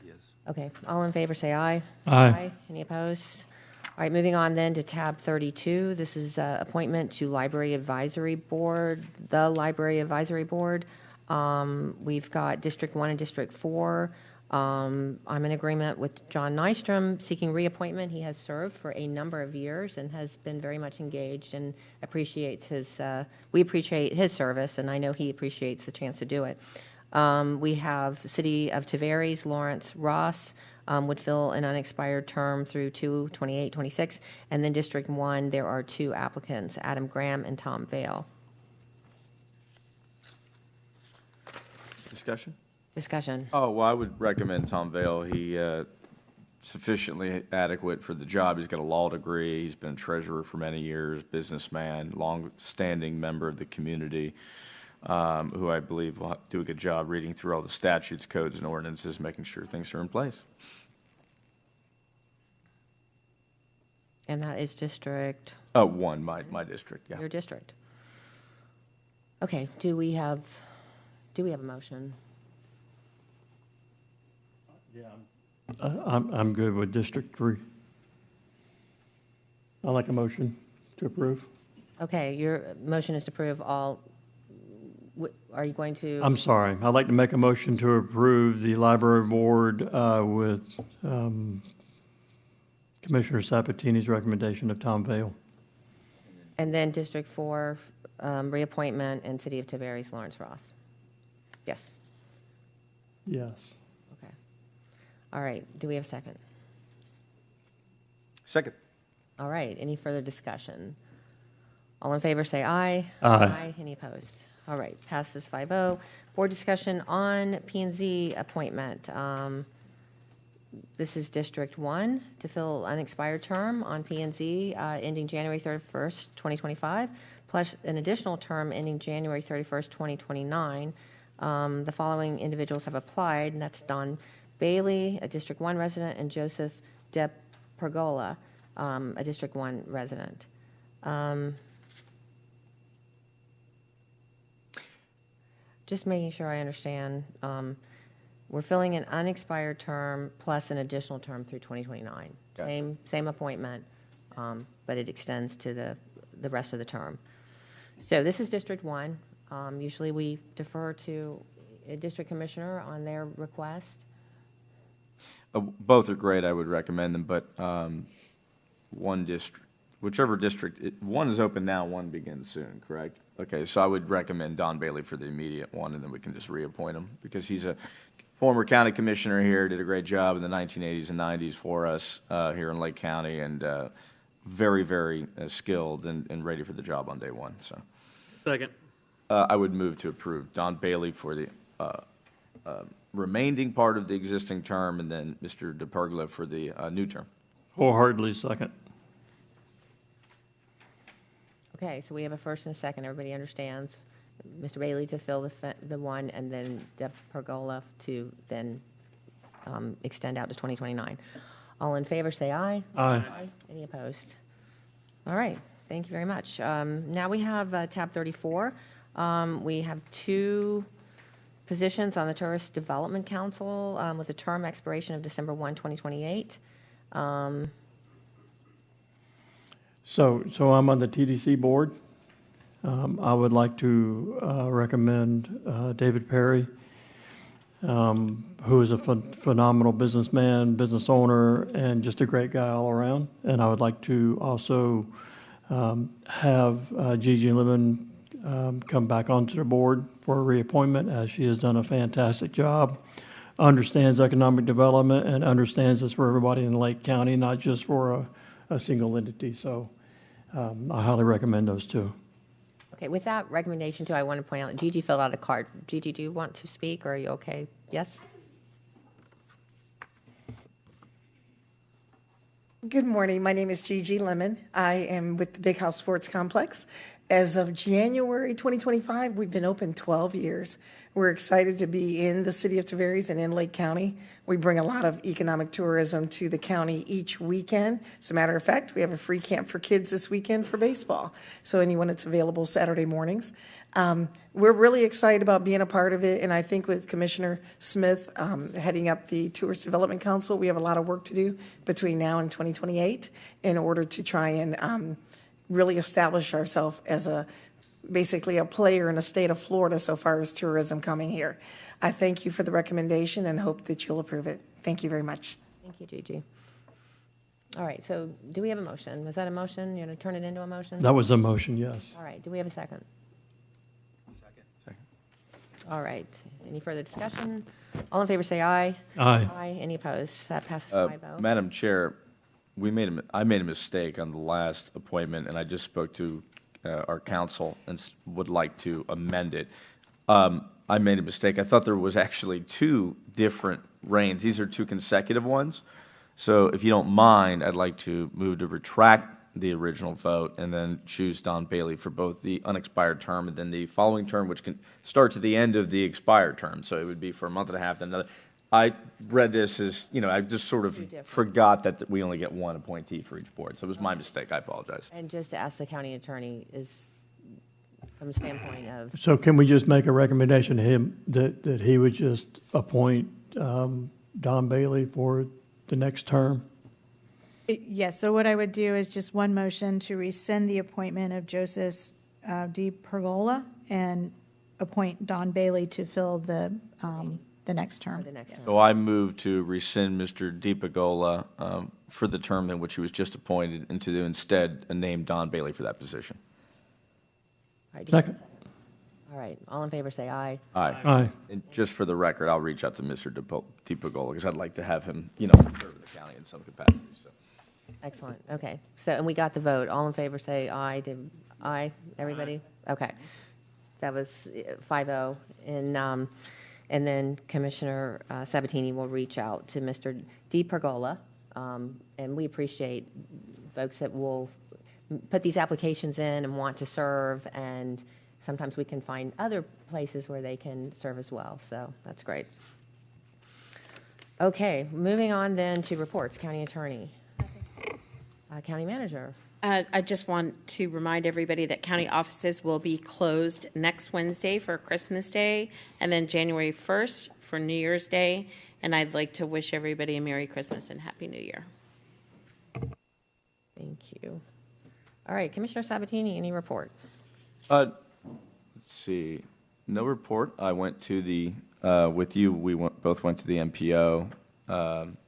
Yes. Okay, all in favor, say aye. Aye. Any opposed? All right, moving on then to tab 32. This is appointment to Library Advisory Board, the Library Advisory Board. We've got District 1 and District 4. I'm in agreement with John Nystrom seeking reappointment. He has served for a number of years and has been very much engaged and appreciates we appreciate his service, and I know he appreciates the chance to do it. We have City of Tavares, Lawrence Ross would fill an unexpired term through 2/28/26, and then District 1, there are 2 applicants, Adam Graham and Tom Vale. Discussion. Oh, well, I would recommend Tom Vale. He sufficiently adequate for the job. He's got a law degree. He's been a treasurer for many years, businessman, long-standing member of the community, who I believe will do a good job reading through all the statutes, codes, and ordinances, making sure things are in place. And that is District? 1, my district, yeah. Your district. Okay, do we have a motion? Yeah, I'm good with District 3. I'd like a motion to approve. Okay, your motion is to approve all, are you going to? I'm sorry. I'd like to make a motion to approve the library board with Commissioner Sabatini's recommendation of Tom Vale. And then District 4, reappointment, and City of Tavares, Lawrence Ross. Yes. Yes. Okay. All right, do we have a second? Second. All right, any further discussion? All in favor, say aye. Aye. Any opposed? All right, passes 5-0. Board discussion on P and Z appointment. This is District 1 to fill unexpired term on P and Z ending January 31st, 2025, plus an additional term ending January 31st, 2029. The following individuals have applied, and that's Don Bailey, a District 1 resident, and Joseph De Pergola, a District 1 resident. Just making sure I understand. We're filling an unexpired term plus an additional term through 2029. Gotcha. Same appointment, but it extends to the rest of the term. So this is District 1. Usually we defer to a district commissioner on their request. Both are great. I would recommend them, but one district, whichever district, one is open now, one begins soon, correct? Okay, so I would recommend Don Bailey for the immediate one, and then we can just reappoint him, because he's a former county commissioner here, did a great job in the 1980s and 90s for us here in Lake County, and very, very skilled and ready for the job on day one. So, Second. I would move to approve Don Bailey for the remaining part of the existing term, and then Mr. DePergola for the new term. Wholeheartedly second. Okay, so we have a first and a second. Everybody understands. Mr. Bailey to fill the one, and then De Pergola to then extend out to 2029. All in favor, say aye. Aye. Any opposed? All right, thank you very much. Now we have tab 34. We have 2 positions on the Tourist Development Council with a term expiration of December 1, 2028. So I'm on the TDC board. I would like to recommend David Perry, who is a phenomenal businessman, business owner, and just a great guy all around. And I would like to also have Gigi Lemon come back onto the board for a reappointment, as she has done a fantastic job, understands economic development, and understands this for everybody in Lake County, not just for a single entity. So I highly recommend those 2. Okay, with that recommendation, too, I want to point out that Gigi filled out a card. Gigi, do you want to speak, or are you okay? Yes? Good morning. My name is Gigi Lemon. I am with the Big House Sports Complex. As of January 2025, we've been open 12 years. We're excited to be in the city of Tavares and in Lake County. We bring a lot of economic tourism to the county each weekend. As a matter of fact, we have a free camp for kids this weekend for baseball. So anyone that's available Saturday mornings. We're really excited about being a part of it. And I think with Commissioner Smith heading up the Tourist Development Council, we have a lot of work to do between now and 2028 in order to try and really establish ourselves as basically a player in the state of Florida so far as tourism coming here. I thank you for the recommendation and hope that you'll approve it. Thank you very much. Thank you, Gigi. All right, so do we have a motion? Was that a motion? You're going to turn it into a motion? That was a motion, yes. All right, do we have a second? Second. All right, any further discussion? All in favor, say aye. Aye. Aye, any opposed? That passes 5-0. Madam Chair, I made a mistake on the last appointment, and I just spoke to our council and would like to amend it. I made a mistake. I thought there was actually 2 different reigns. These are 2 consecutive ones. So if you don't mind, I'd like to move to retract the original vote and then choose Don Bailey for both the unexpired term and then the following term, which can start at the end of the expired term. So it would be for a month and a half, then another. I read this as, I just sort of forgot that we only get 1 appointee for each board. So it was my mistake. I apologize. And just to ask the county attorney, is from the standpoint of, So can we just make a recommendation to him that he would just appoint Don Bailey for the next term? Yes, so what I would do is just one motion to rescind the appointment of Joseph D. Pergola and appoint Don Bailey to fill the next term. the next term? So I move to rescind Mr. DePagola for the term in which he was just appointed and to instead name Don Bailey for that position. All right, do you have a Second. All right, all in favor, say aye. Aye. Aye. And just for the record, I'll reach out to Mr. DePagola because I'd like to have him, serve the county in some capacity. So. Excellent, okay. So, and we got the vote. All in favor, say aye. Aye, everybody? Okay. That was 5-0. And then Commissioner Sabatini will reach out to Mr. Di Pergola. And we appreciate folks that will put these applications in and want to serve, and sometimes we can find other places where they can serve as well. So that's great. Okay, moving on then to reports. County Attorney. County Manager. I just want to remind everybody that county offices will be closed next Wednesday for Christmas Day, and then January 1st for New Year's Day. And I'd like to wish everybody a Merry Christmas and Happy New Year. Thank you. All right, Commissioner Sabatini, any report? Let's see. No report. I went to the, with you, both went to the MPO.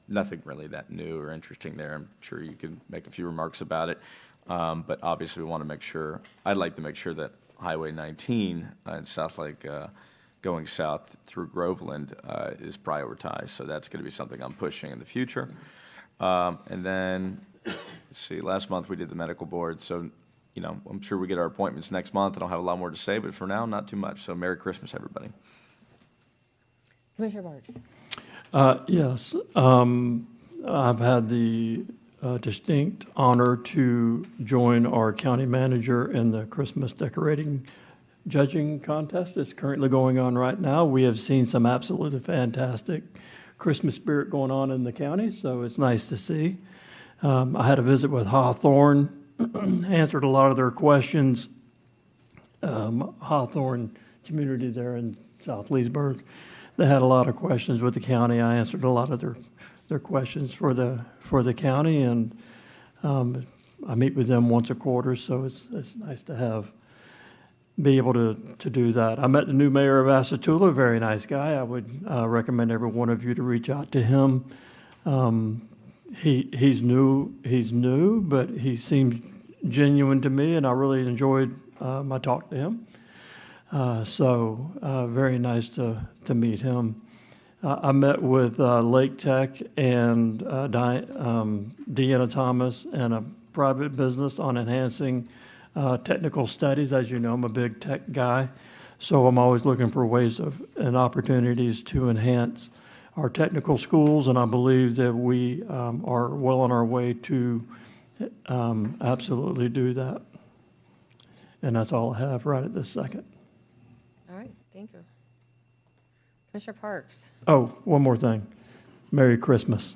Nothing really that new or interesting there. I'm sure you can make a few remarks about it. But obviously, we want to make sure, I'd like to make sure that Highway 19 in South Lake, going south through Groveland, is prioritized. So that's going to be something I'm pushing in the future. And then, let's see, last month we did the medical board. So, you know, I'm sure we get our appointments next month, and I'll have a lot more to say. But for now, not too much. So Merry Christmas, everybody. Commissioner Barks. Yes, I've had the distinct honor to join our county manager in the Christmas decorating judging contest that's currently going on right now. We have seen some absolutely fantastic Christmas spirit going on in the county, so it's nice to see. I had a visit with Hawthorne, answered a lot of their questions. Hawthorne community there in South Leesburg. They had a lot of questions with the county. I answered a lot of their questions for the county, and I meet with them once a quarter, so it's nice to be able to do that. I met the new mayor of Asatula, very nice guy. I would recommend every one of you to reach out to him. He's new, but he seems genuine to me, and I really enjoyed my talk to him. Very nice to meet him. I met with Lake Tech and Deanna Thomas and a private business on enhancing technical studies. As you know, I'm a big tech guy, so I'm always looking for ways and opportunities to enhance our technical schools, and I believe that we are well on our way to absolutely do that. And that's all I have right at this second. All right, thank you. Commissioner Parks. Oh, one more thing. Merry Christmas.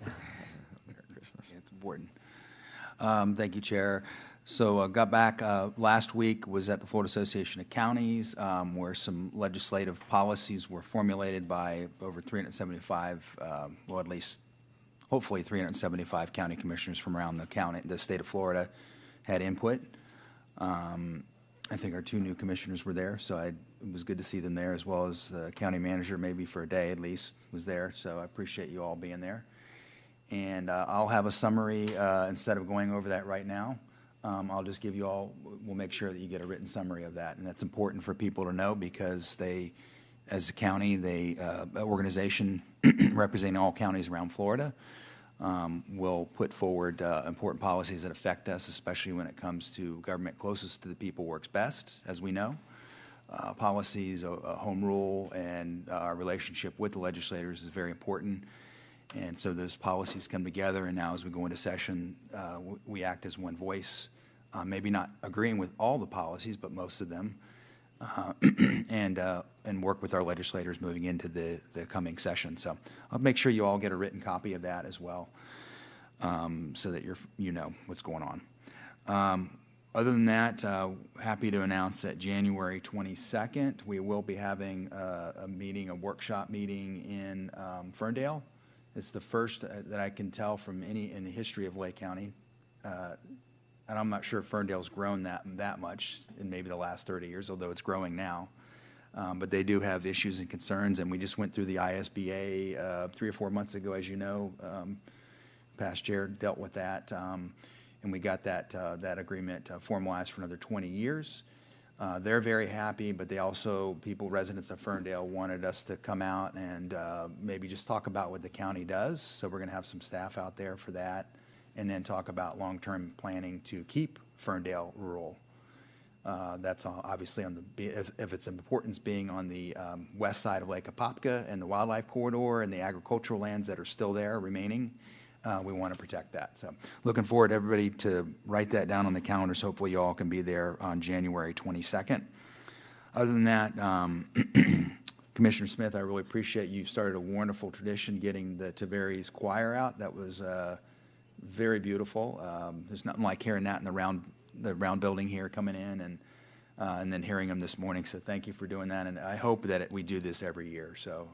Merry Christmas. It's important. Thank you, Chair. So got back last week, was at the Florida Association of Counties, where some legislative policies were formulated by over 375, well, at least hopefully 375 county commissioners from around the state of Florida had input. I think our two new commissioners were there, so it was good to see them there, as well as the county manager, maybe for a day at least, was there. So I appreciate you all being there. And I'll have a summary instead of going over that right now. I'll just give you all, we'll make sure that you get a written summary of that. And that's important for people to know because they, as a county, organization representing all counties around Florida, will put forward important policies that affect us, especially when it comes to government closest to the people works best, as we know. Policies, home rule, and our relationship with the legislators is very important. And so those policies come together, and now as we go into session, we act as one voice, maybe not agreeing with all the policies, but most of them, and work with our legislators moving into the coming session. So I'll make sure you all get a written copy of that as well, so that you know what's going on. Other than that, happy to announce that January 22nd, we will be having a workshop meeting in Ferndale. It's the first that I can tell from in the history of Lake County. And I'm not sure if Ferndale's grown that much in maybe the last 30 years, although it's growing now. But they do have issues and concerns, and we just went through the ISBA 3 or 4 months ago, as you know. Past chair dealt with that, and we got that agreement formalized for another 20 years. They're very happy, but they also, residents of Ferndale, wanted us to come out and maybe just talk about what the county does. So we're going to have some staff out there for that, and then talk about long-term planning to keep Ferndale rural. That's obviously on the, if its importance being on the west side of Lake Apopka and the wildlife corridor and the agricultural lands that are still there remaining, we want to protect that. So looking forward to everybody to write that down on the calendars. Hopefully you all can be there on January 22nd. Other than that, Commissioner Smith, I really appreciate you started a wonderful tradition getting the Tavares choir out. That was very beautiful. There's nothing like hearing that in the round building here coming in and then hearing them this morning. So thank you for doing that. And I hope that we do this every year. So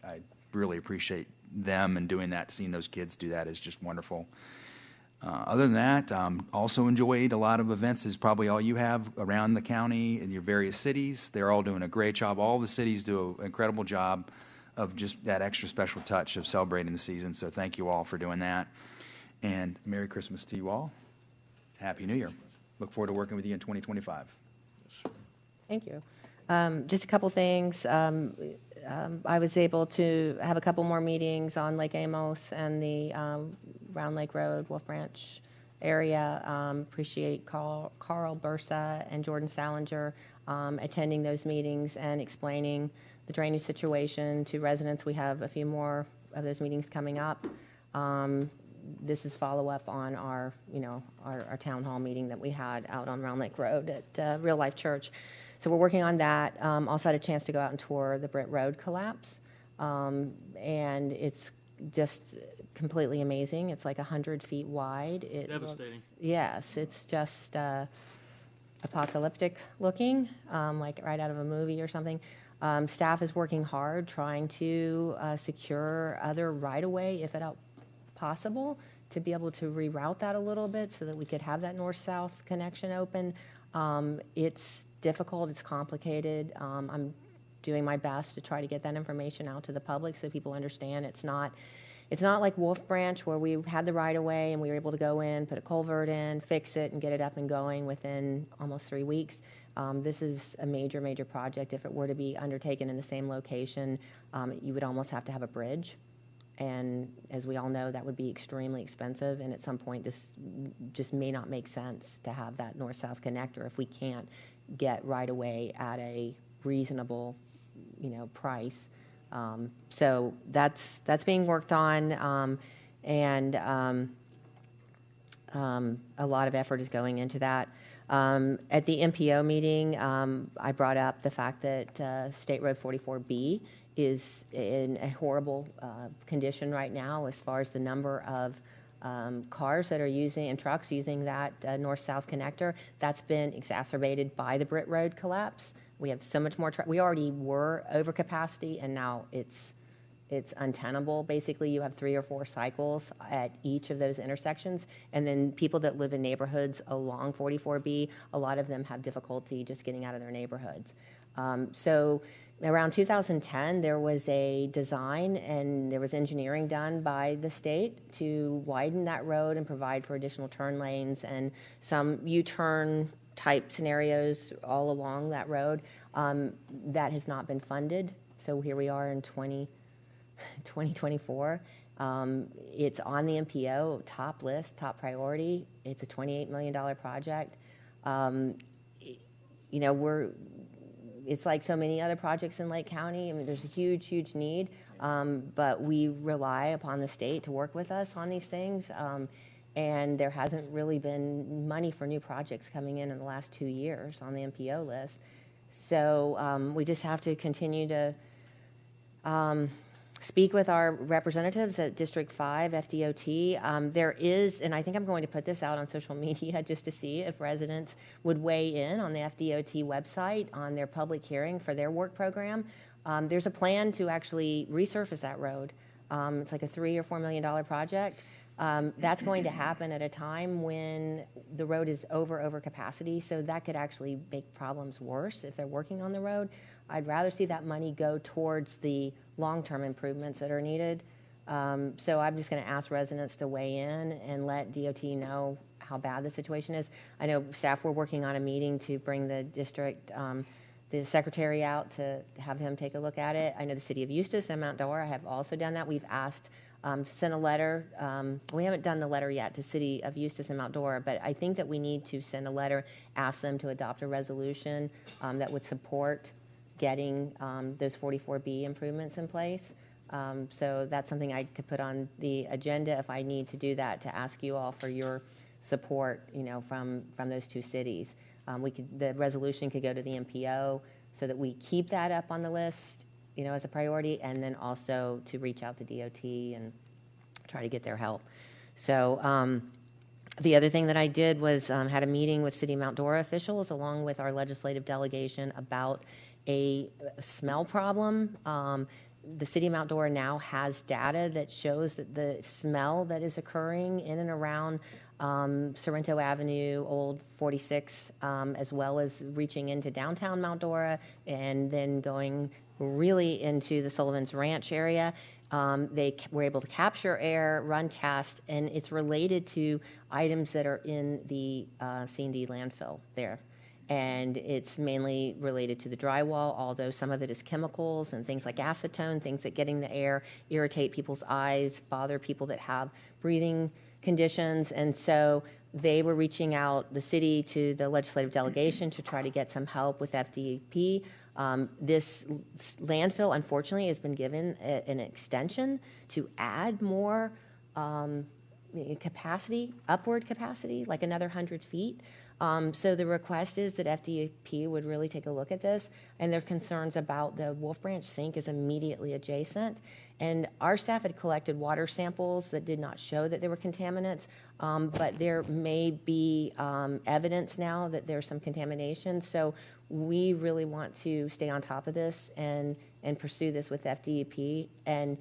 I really appreciate them and doing that. Seeing those kids do that is just wonderful. Other than that, also enjoyed a lot of events, as probably all you have around the county in your various cities. They're all doing a great job. All the cities do an incredible job of just that extra special touch of celebrating the season. So thank you all for doing that. And Merry Christmas to you all. Happy New Year. Look forward to working with you in 2025. Thank you. Just a couple things. I was able to have a couple more meetings on Lake Amos and the Round Lake Road, Wolf Branch area. Appreciate Carl Bursa and Jordan Salinger attending those meetings and explaining the drainage situation to residents. We have a few more of those meetings coming up. This is follow-up on our town hall meeting that we had out on Round Lake Road at Real Life Church. So we're working on that. Also had a chance to go out and tour the Britt Road collapse. And it's just completely amazing. It's like 100 feet wide. Devastating. Yes, it's just apocalyptic looking, like right out of a movie or something. Staff is working hard trying to secure other right-of-way, if at all possible, to be able to reroute that a little bit so that we could have that north-south connection open. It's difficult, it's complicated. I'm doing my best to try to get that information out to the public so people understand it's not like Wolf Branch where we had the right of way and we were able to go in, put a culvert in, fix it, and get it up and going within almost 3 weeks. This is a major, major project. If it were to be undertaken in the same location, you would almost have to have a bridge. And as we all know, that would be extremely expensive. And at some point, this just may not make sense to have that north-south connector if we can't get right away at a reasonable, price. So that's being worked on, and a lot of effort is going into that. At the MPO meeting, I brought up the fact that State Road 44B is in a horrible condition right now as far as the number of cars that are using and trucks using that north-south connector. That's been exacerbated by the Britt Road collapse. We have so much more we already were over capacity, and now it's untenable. Basically, you have 3 or 4 cycles at each of those intersections, and then people that live in neighborhoods along 44B, a lot of them have difficulty just getting out of their neighborhoods. So around 2010, there was a design and there was engineering done by the state to widen that road and provide for additional turn lanes and some U-turn type scenarios all along that road. That has not been funded. So here we are in 2024. It's on the MPO top list, top priority. It's a $28 million project. It's like so many other projects in Lake County. I mean, there's a huge, huge need, but we rely upon the state to work with us on these things, and there hasn't really been money for new projects coming in the last 2 years on the MPO list. So we just have to continue to speak with our representatives at District 5, FDOT. There is, and I think I'm going to put this out on social media just to see if residents would weigh in on the FDOT website on their public hearing for their work program. There's a plan to actually resurface that road. It's like a $3 or $4 million project. That's going to happen at a time when the road is over capacity, so that could actually make problems worse if they're working on the road. I'd rather see that money go towards the long-term improvements that are needed. So I'm just going to ask residents to weigh in and let DOT know how bad the situation is. I know staff were working on a meeting to bring the district, the secretary out to have him take a look at it. I know the city of Eustis and Mount Dora have also done that. We've asked sent a letter. We haven't done the letter yet to City of Eustis and Mount Dora, but I think that we need to send a letter, ask them to adopt a resolution that would support getting those 44B improvements in place. So that's something I could put on the agenda if I need to do that, to ask you all for your support, from those two cities. The resolution could go to the MPO so that we keep that up on the list, as a priority, and then also to reach out to DOT and try to get their help. So the other thing that I did was had a meeting with City of Mount Dora officials along with our legislative delegation about a smell problem. The City of Mount Dora now has data that shows that the smell that is occurring in and around Sorrento Avenue, Old 46, as well as reaching into downtown Mount Dora and then going really into the Sullivan's Ranch area. They were able to capture air, run tests, and it's related to items that are in the C&D landfill there. And it's mainly related to the drywall, although some of it is chemicals and things like acetone, things that get in the air, irritate people's eyes, bother people that have breathing conditions. And so they were reaching out, the city, to the legislative delegation to try to get some help with FDP. This landfill, unfortunately, has been given an extension to add more capacity, upward capacity, like another 100 feet. So the request is that FDP would really take a look at this, and their concerns about the Wolf Branch sink is immediately adjacent. And our staff had collected water samples that did not show that there were contaminants, but there may be evidence now that there's some contamination. So we really want to stay on top of this and pursue this with FDP. And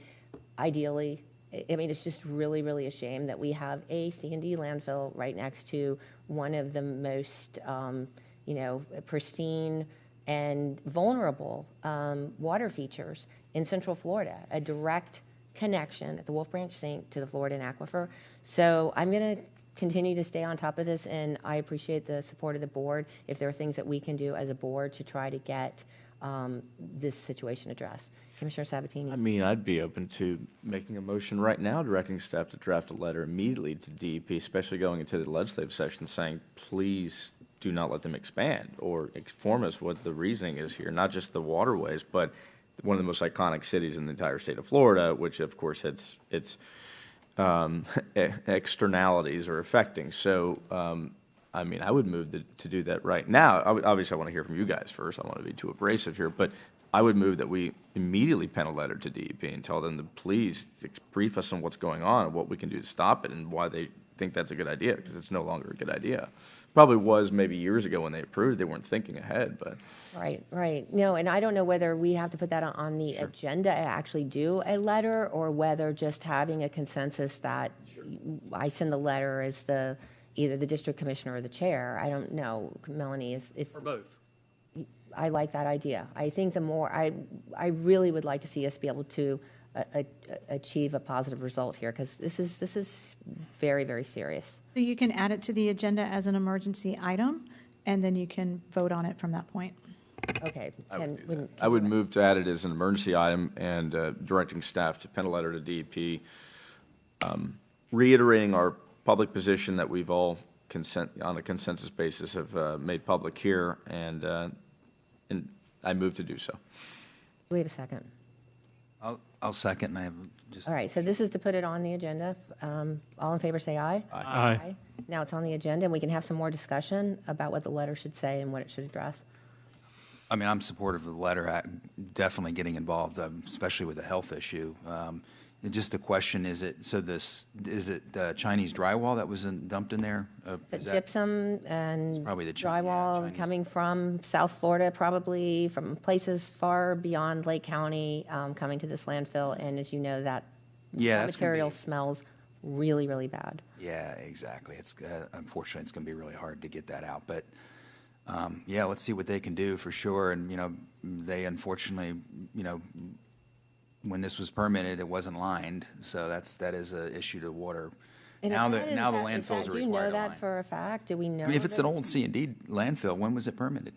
ideally, it's just really, really a shame that we have a C&D landfill right next to one of the most, pristine and vulnerable water features in Central Florida, a direct connection at the Wolf Branch sink to the Floridan aquifer. So I'm going to continue to stay on top of this, and I appreciate the support of the board if there are things that we can do as a board to try to get this situation addressed. Commissioner Sabatini. I mean, I'd be open to making a motion right now directing staff to draft a letter immediately to DEP, especially going into the legislative session, saying, please do not let them expand, or inform us what the reasoning is here, not just the waterways, but one of the most iconic cities in the entire state of Florida, which of course its externalities are affecting. So, I mean, I would move to do that right now. Obviously, I want to hear from you guys first. I don't want to be too abrasive here, but I would move that we immediately pen a letter to DEP and tell them to please brief us on what's going on and what we can do to stop it and why they think that's a good idea, because it's no longer a good idea. Probably was maybe years ago when they approved. They weren't thinking ahead, but. Right. No, and I don't know whether we have to put that on the agenda and actually do a letter, or whether just having a consensus that I send the letter as either the district commissioner or the chair. I don't know, Melanie, if Or both. I like that idea. I think the more, I really would like to see us be able to achieve a positive result here, because this is very, very serious. So you can add it to the agenda as an emergency item, and then you can vote on it from that point. Okay. I would move to add it as an emergency item and directing staff to pen a letter to DEP, reiterating our public position that we've all on a consensus basis have made public here, and I move to do so. Do we have a second? I'll second, and I have just. All right, so this is to put it on the agenda. All in favor, say aye. Aye. Now it's on the agenda, and we can have some more discussion about what the letter should say and what it should address. I mean, I'm supportive of the letter, definitely getting involved, especially with the health issue. And just the question, is it Chinese drywall that was dumped in there? Gypsum and probably the drywall coming from South Florida, probably from places far beyond Lake County, coming to this landfill. And as you know, that material smells really, really bad. Yeah, exactly. It's unfortunately, it's going to be really hard to get that out. But let's see what they can do for sure. And they unfortunately, when this was permitted, it wasn't lined, so that is an issue to water. And now the landfills are required. Do you know that for a fact? Do we know? I mean, if it's an old C&D landfill, when was it permitted?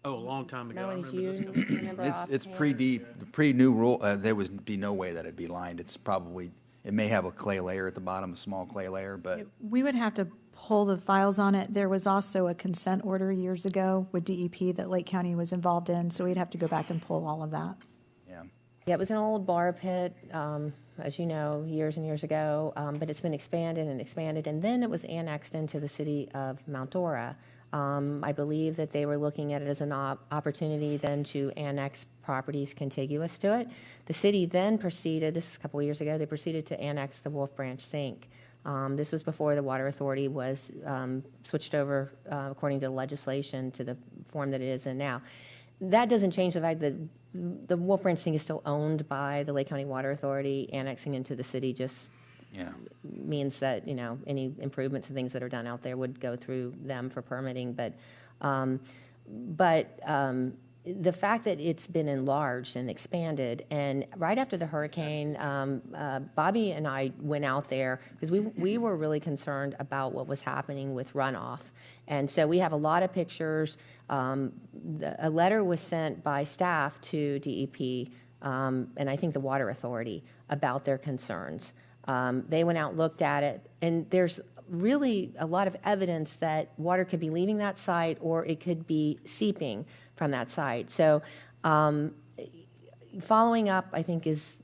Oh, a long time ago. I Melanie, do remember you this. remember It's offhand? pre-deep, the pre-new rule, there would be no way that it'd be lined. It's probably, it may have a clay layer at the bottom, a small clay layer, but We would have to pull the files on it. There was also a consent order years ago with DEP that Lake County was involved in, so we'd have to go back and pull all of that. yeah. Yeah, it was an old bar pit, as you know, years and years ago, but it's been expanded, and then it was annexed into the city of Mount Dora. I believe that they were looking at it as an opportunity then to annex properties contiguous to it. The city then proceeded, this is a couple of years ago, they proceeded to annex the Wolf Branch Sink. This was before the Water Authority was switched over, according to legislation, to the form that it is in now. That doesn't change the fact that the Wolf Branch Sink is still owned by the Lake County Water Authority. Annexing into the city just Yeah. means that, you know, any improvements and things that are done out there would go through them for permitting. But the fact that it's been enlarged and expanded, and right after the hurricane, Bobby and I went out there because we were really concerned about what was happening with runoff. And so we have a lot of pictures. A letter was sent by staff to DEP, and I think the Water Authority, about their concerns. They went out, looked at it, and there's really a lot of evidence that water could be leaving that site or it could be seeping from that site. So following up, I think, is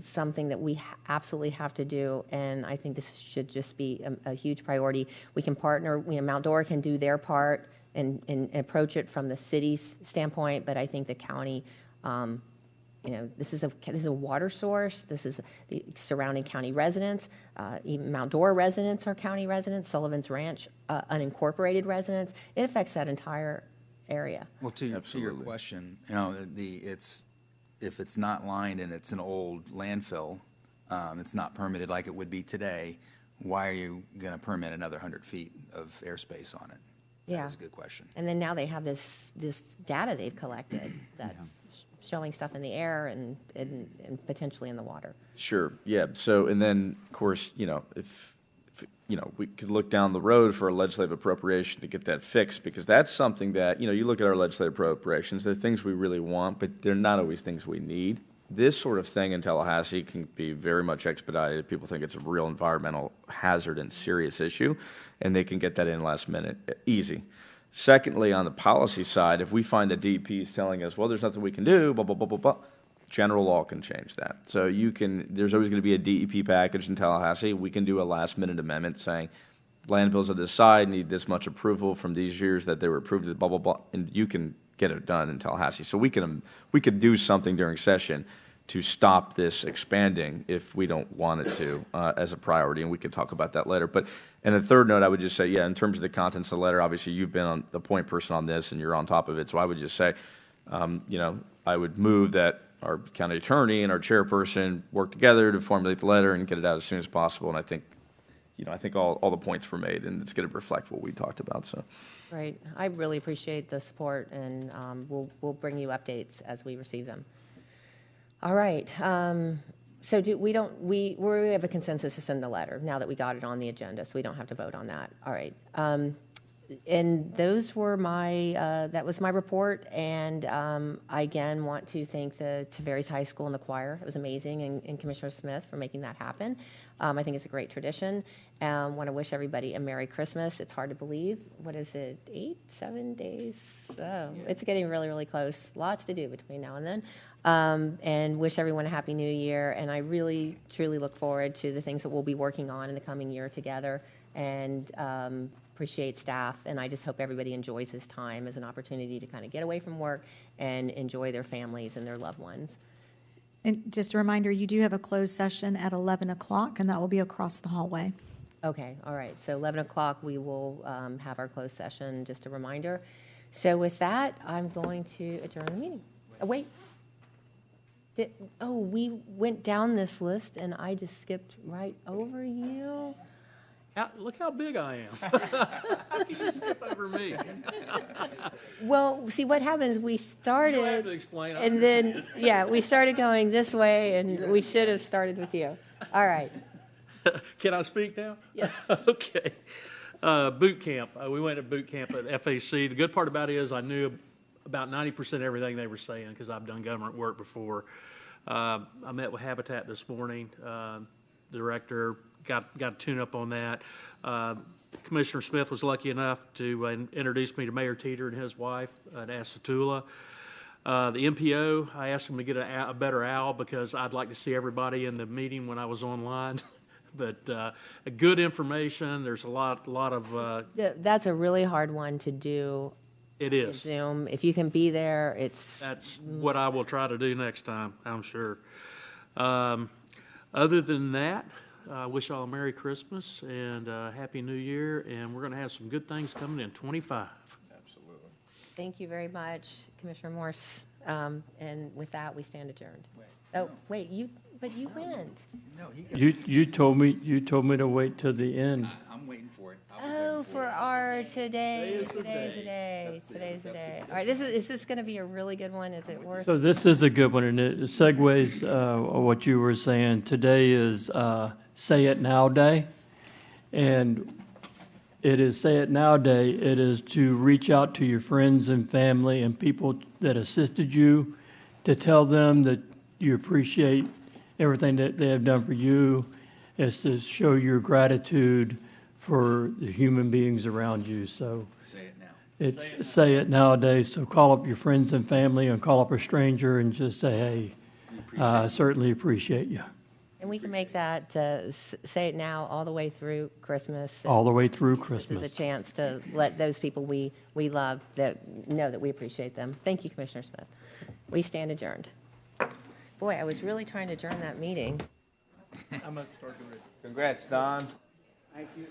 something that we absolutely have to do, and I think this should just be a huge priority. We can partner, you know, Mount Dora can do their part and approach it from the city's standpoint, but I think the county, you know, this is a water source. This is the surrounding county residents. Even Mount Dora residents are county residents. Sullivan's Ranch, unincorporated residents. It affects that entire area. Well, to your Absolutely. question, you know, if it's not lined and it's an old landfill, it's not permitted like it would be today, why are you going to permit another 100 feet of airspace on it? Yeah. That's a good question. And then now they have this data they've collected that's showing stuff in the air and potentially in the water. Sure, yeah. So, and then, of course, you know, if you know, we could look down the road for a legislative appropriation to get that fixed, because that's something that, you know, you look at our legislative appropriations, they're things we really want, but they're not always things we need. This sort of thing in Tallahassee can be very much expedited. People think it's a real environmental hazard and serious issue, and they can get that in last minute, easy. Secondly, on the policy side, if we find that DEP is telling us, well, there's nothing we can do, blah, blah, blah, blah, blah, general law can change that. So there's always going to be a DEP package in Tallahassee. We can do a last-minute amendment saying landfills of this side need this much approval from these years that they were approved, blah, blah, blah, and you can get it done in Tallahassee. So we could do something during session to stop this expanding if we don't want it to as a priority, and we could talk about that later. But, and a third note, I would just say, yeah, in terms of the contents of the letter, obviously you've been the point person on this and you're on top of it, so I would just say, you know, I would move that our county attorney and our chairperson work together to formulate the letter and get it out as soon as possible, and I think, you know, I think all the points were made, and it's going to reflect what we talked about, so. Right. I really appreciate the support, and we'll bring you updates as we receive them. All right. So we have a consensus to send the letter now that we got it on the agenda, so we don't have to vote on that. All right. And those were that was my report. And I again want to thank the Tavares High School and the choir. It was amazing, and Commissioner Smith for making that happen. I think it's a great tradition. Want to wish everybody a Merry Christmas. It's hard to believe. What is it, 7 days? Oh, it's getting really, really close. Lots to do between now and then. And wish everyone a Happy New Year. And I really, truly look forward to the things that we'll be working on in the coming year together. And appreciate staff. And I just hope everybody enjoys this time as an opportunity to kind of get away from work and enjoy their families and their loved ones. And just a reminder, you do have a closed session at 11 o'clock, and that will be across the hallway. Okay, all right. So 11 o'clock, we will have our closed session, just a reminder. So with that, I'm going to adjourn the meeting. Oh, wait. We went down this list, and I just skipped right over you. Look how big I am. How can you skip over me? Well, see, what happened is we started. You don't have to explain. And then, we started going this way, and we should have started with you. All right. Can I speak now? Yes. Okay. Boot camp. We went to boot camp at FAC. The good part about it is I knew about 90% everything they were saying, because I've done government work before. I met with Habitat this morning. Director got a tune-up on that. Commissioner Smith was lucky enough to introduce me to Mayor Teeter and his wife at Asatula. The MPO, I asked him to get a better owl because I'd like to see everybody in the meeting when I was online. But good information. There's a lot of. That's a really hard one to do. It is. Zoom. If you can be there, That's what I will try to do next time, I'm sure. Other than that, I wish y'all a Merry Christmas and Happy New Year, and we're going to have some good things coming in 25. Absolutely. Thank you very much, Commissioner Morse. And with that, we stand adjourned. Oh, wait, you went. No, You told me to wait till the end. I'm waiting for it. Oh, for our today's the day. All right, is this going to be a really good one? Is it worth? So this is a good one, and it segues what you were saying. Today is Say It Now Day, and it is Say It Now Day. It is to reach out to your friends and family and people that assisted you, to tell them that you appreciate everything that they have done for you. It's to show your gratitude for the human beings around you. So Say it now. it's Say It Nowadays. So call up your friends and family and call up a stranger and just say, hey, I certainly appreciate you. And we can make that Say It Now all the way through Christmas. All the way through This Christmas. is a chance to let those people we love that know that we appreciate them. Thank you, Commissioner Smith. We stand adjourned. Boy, I was really trying to adjourn that meeting. Congrats, Don. Thank you.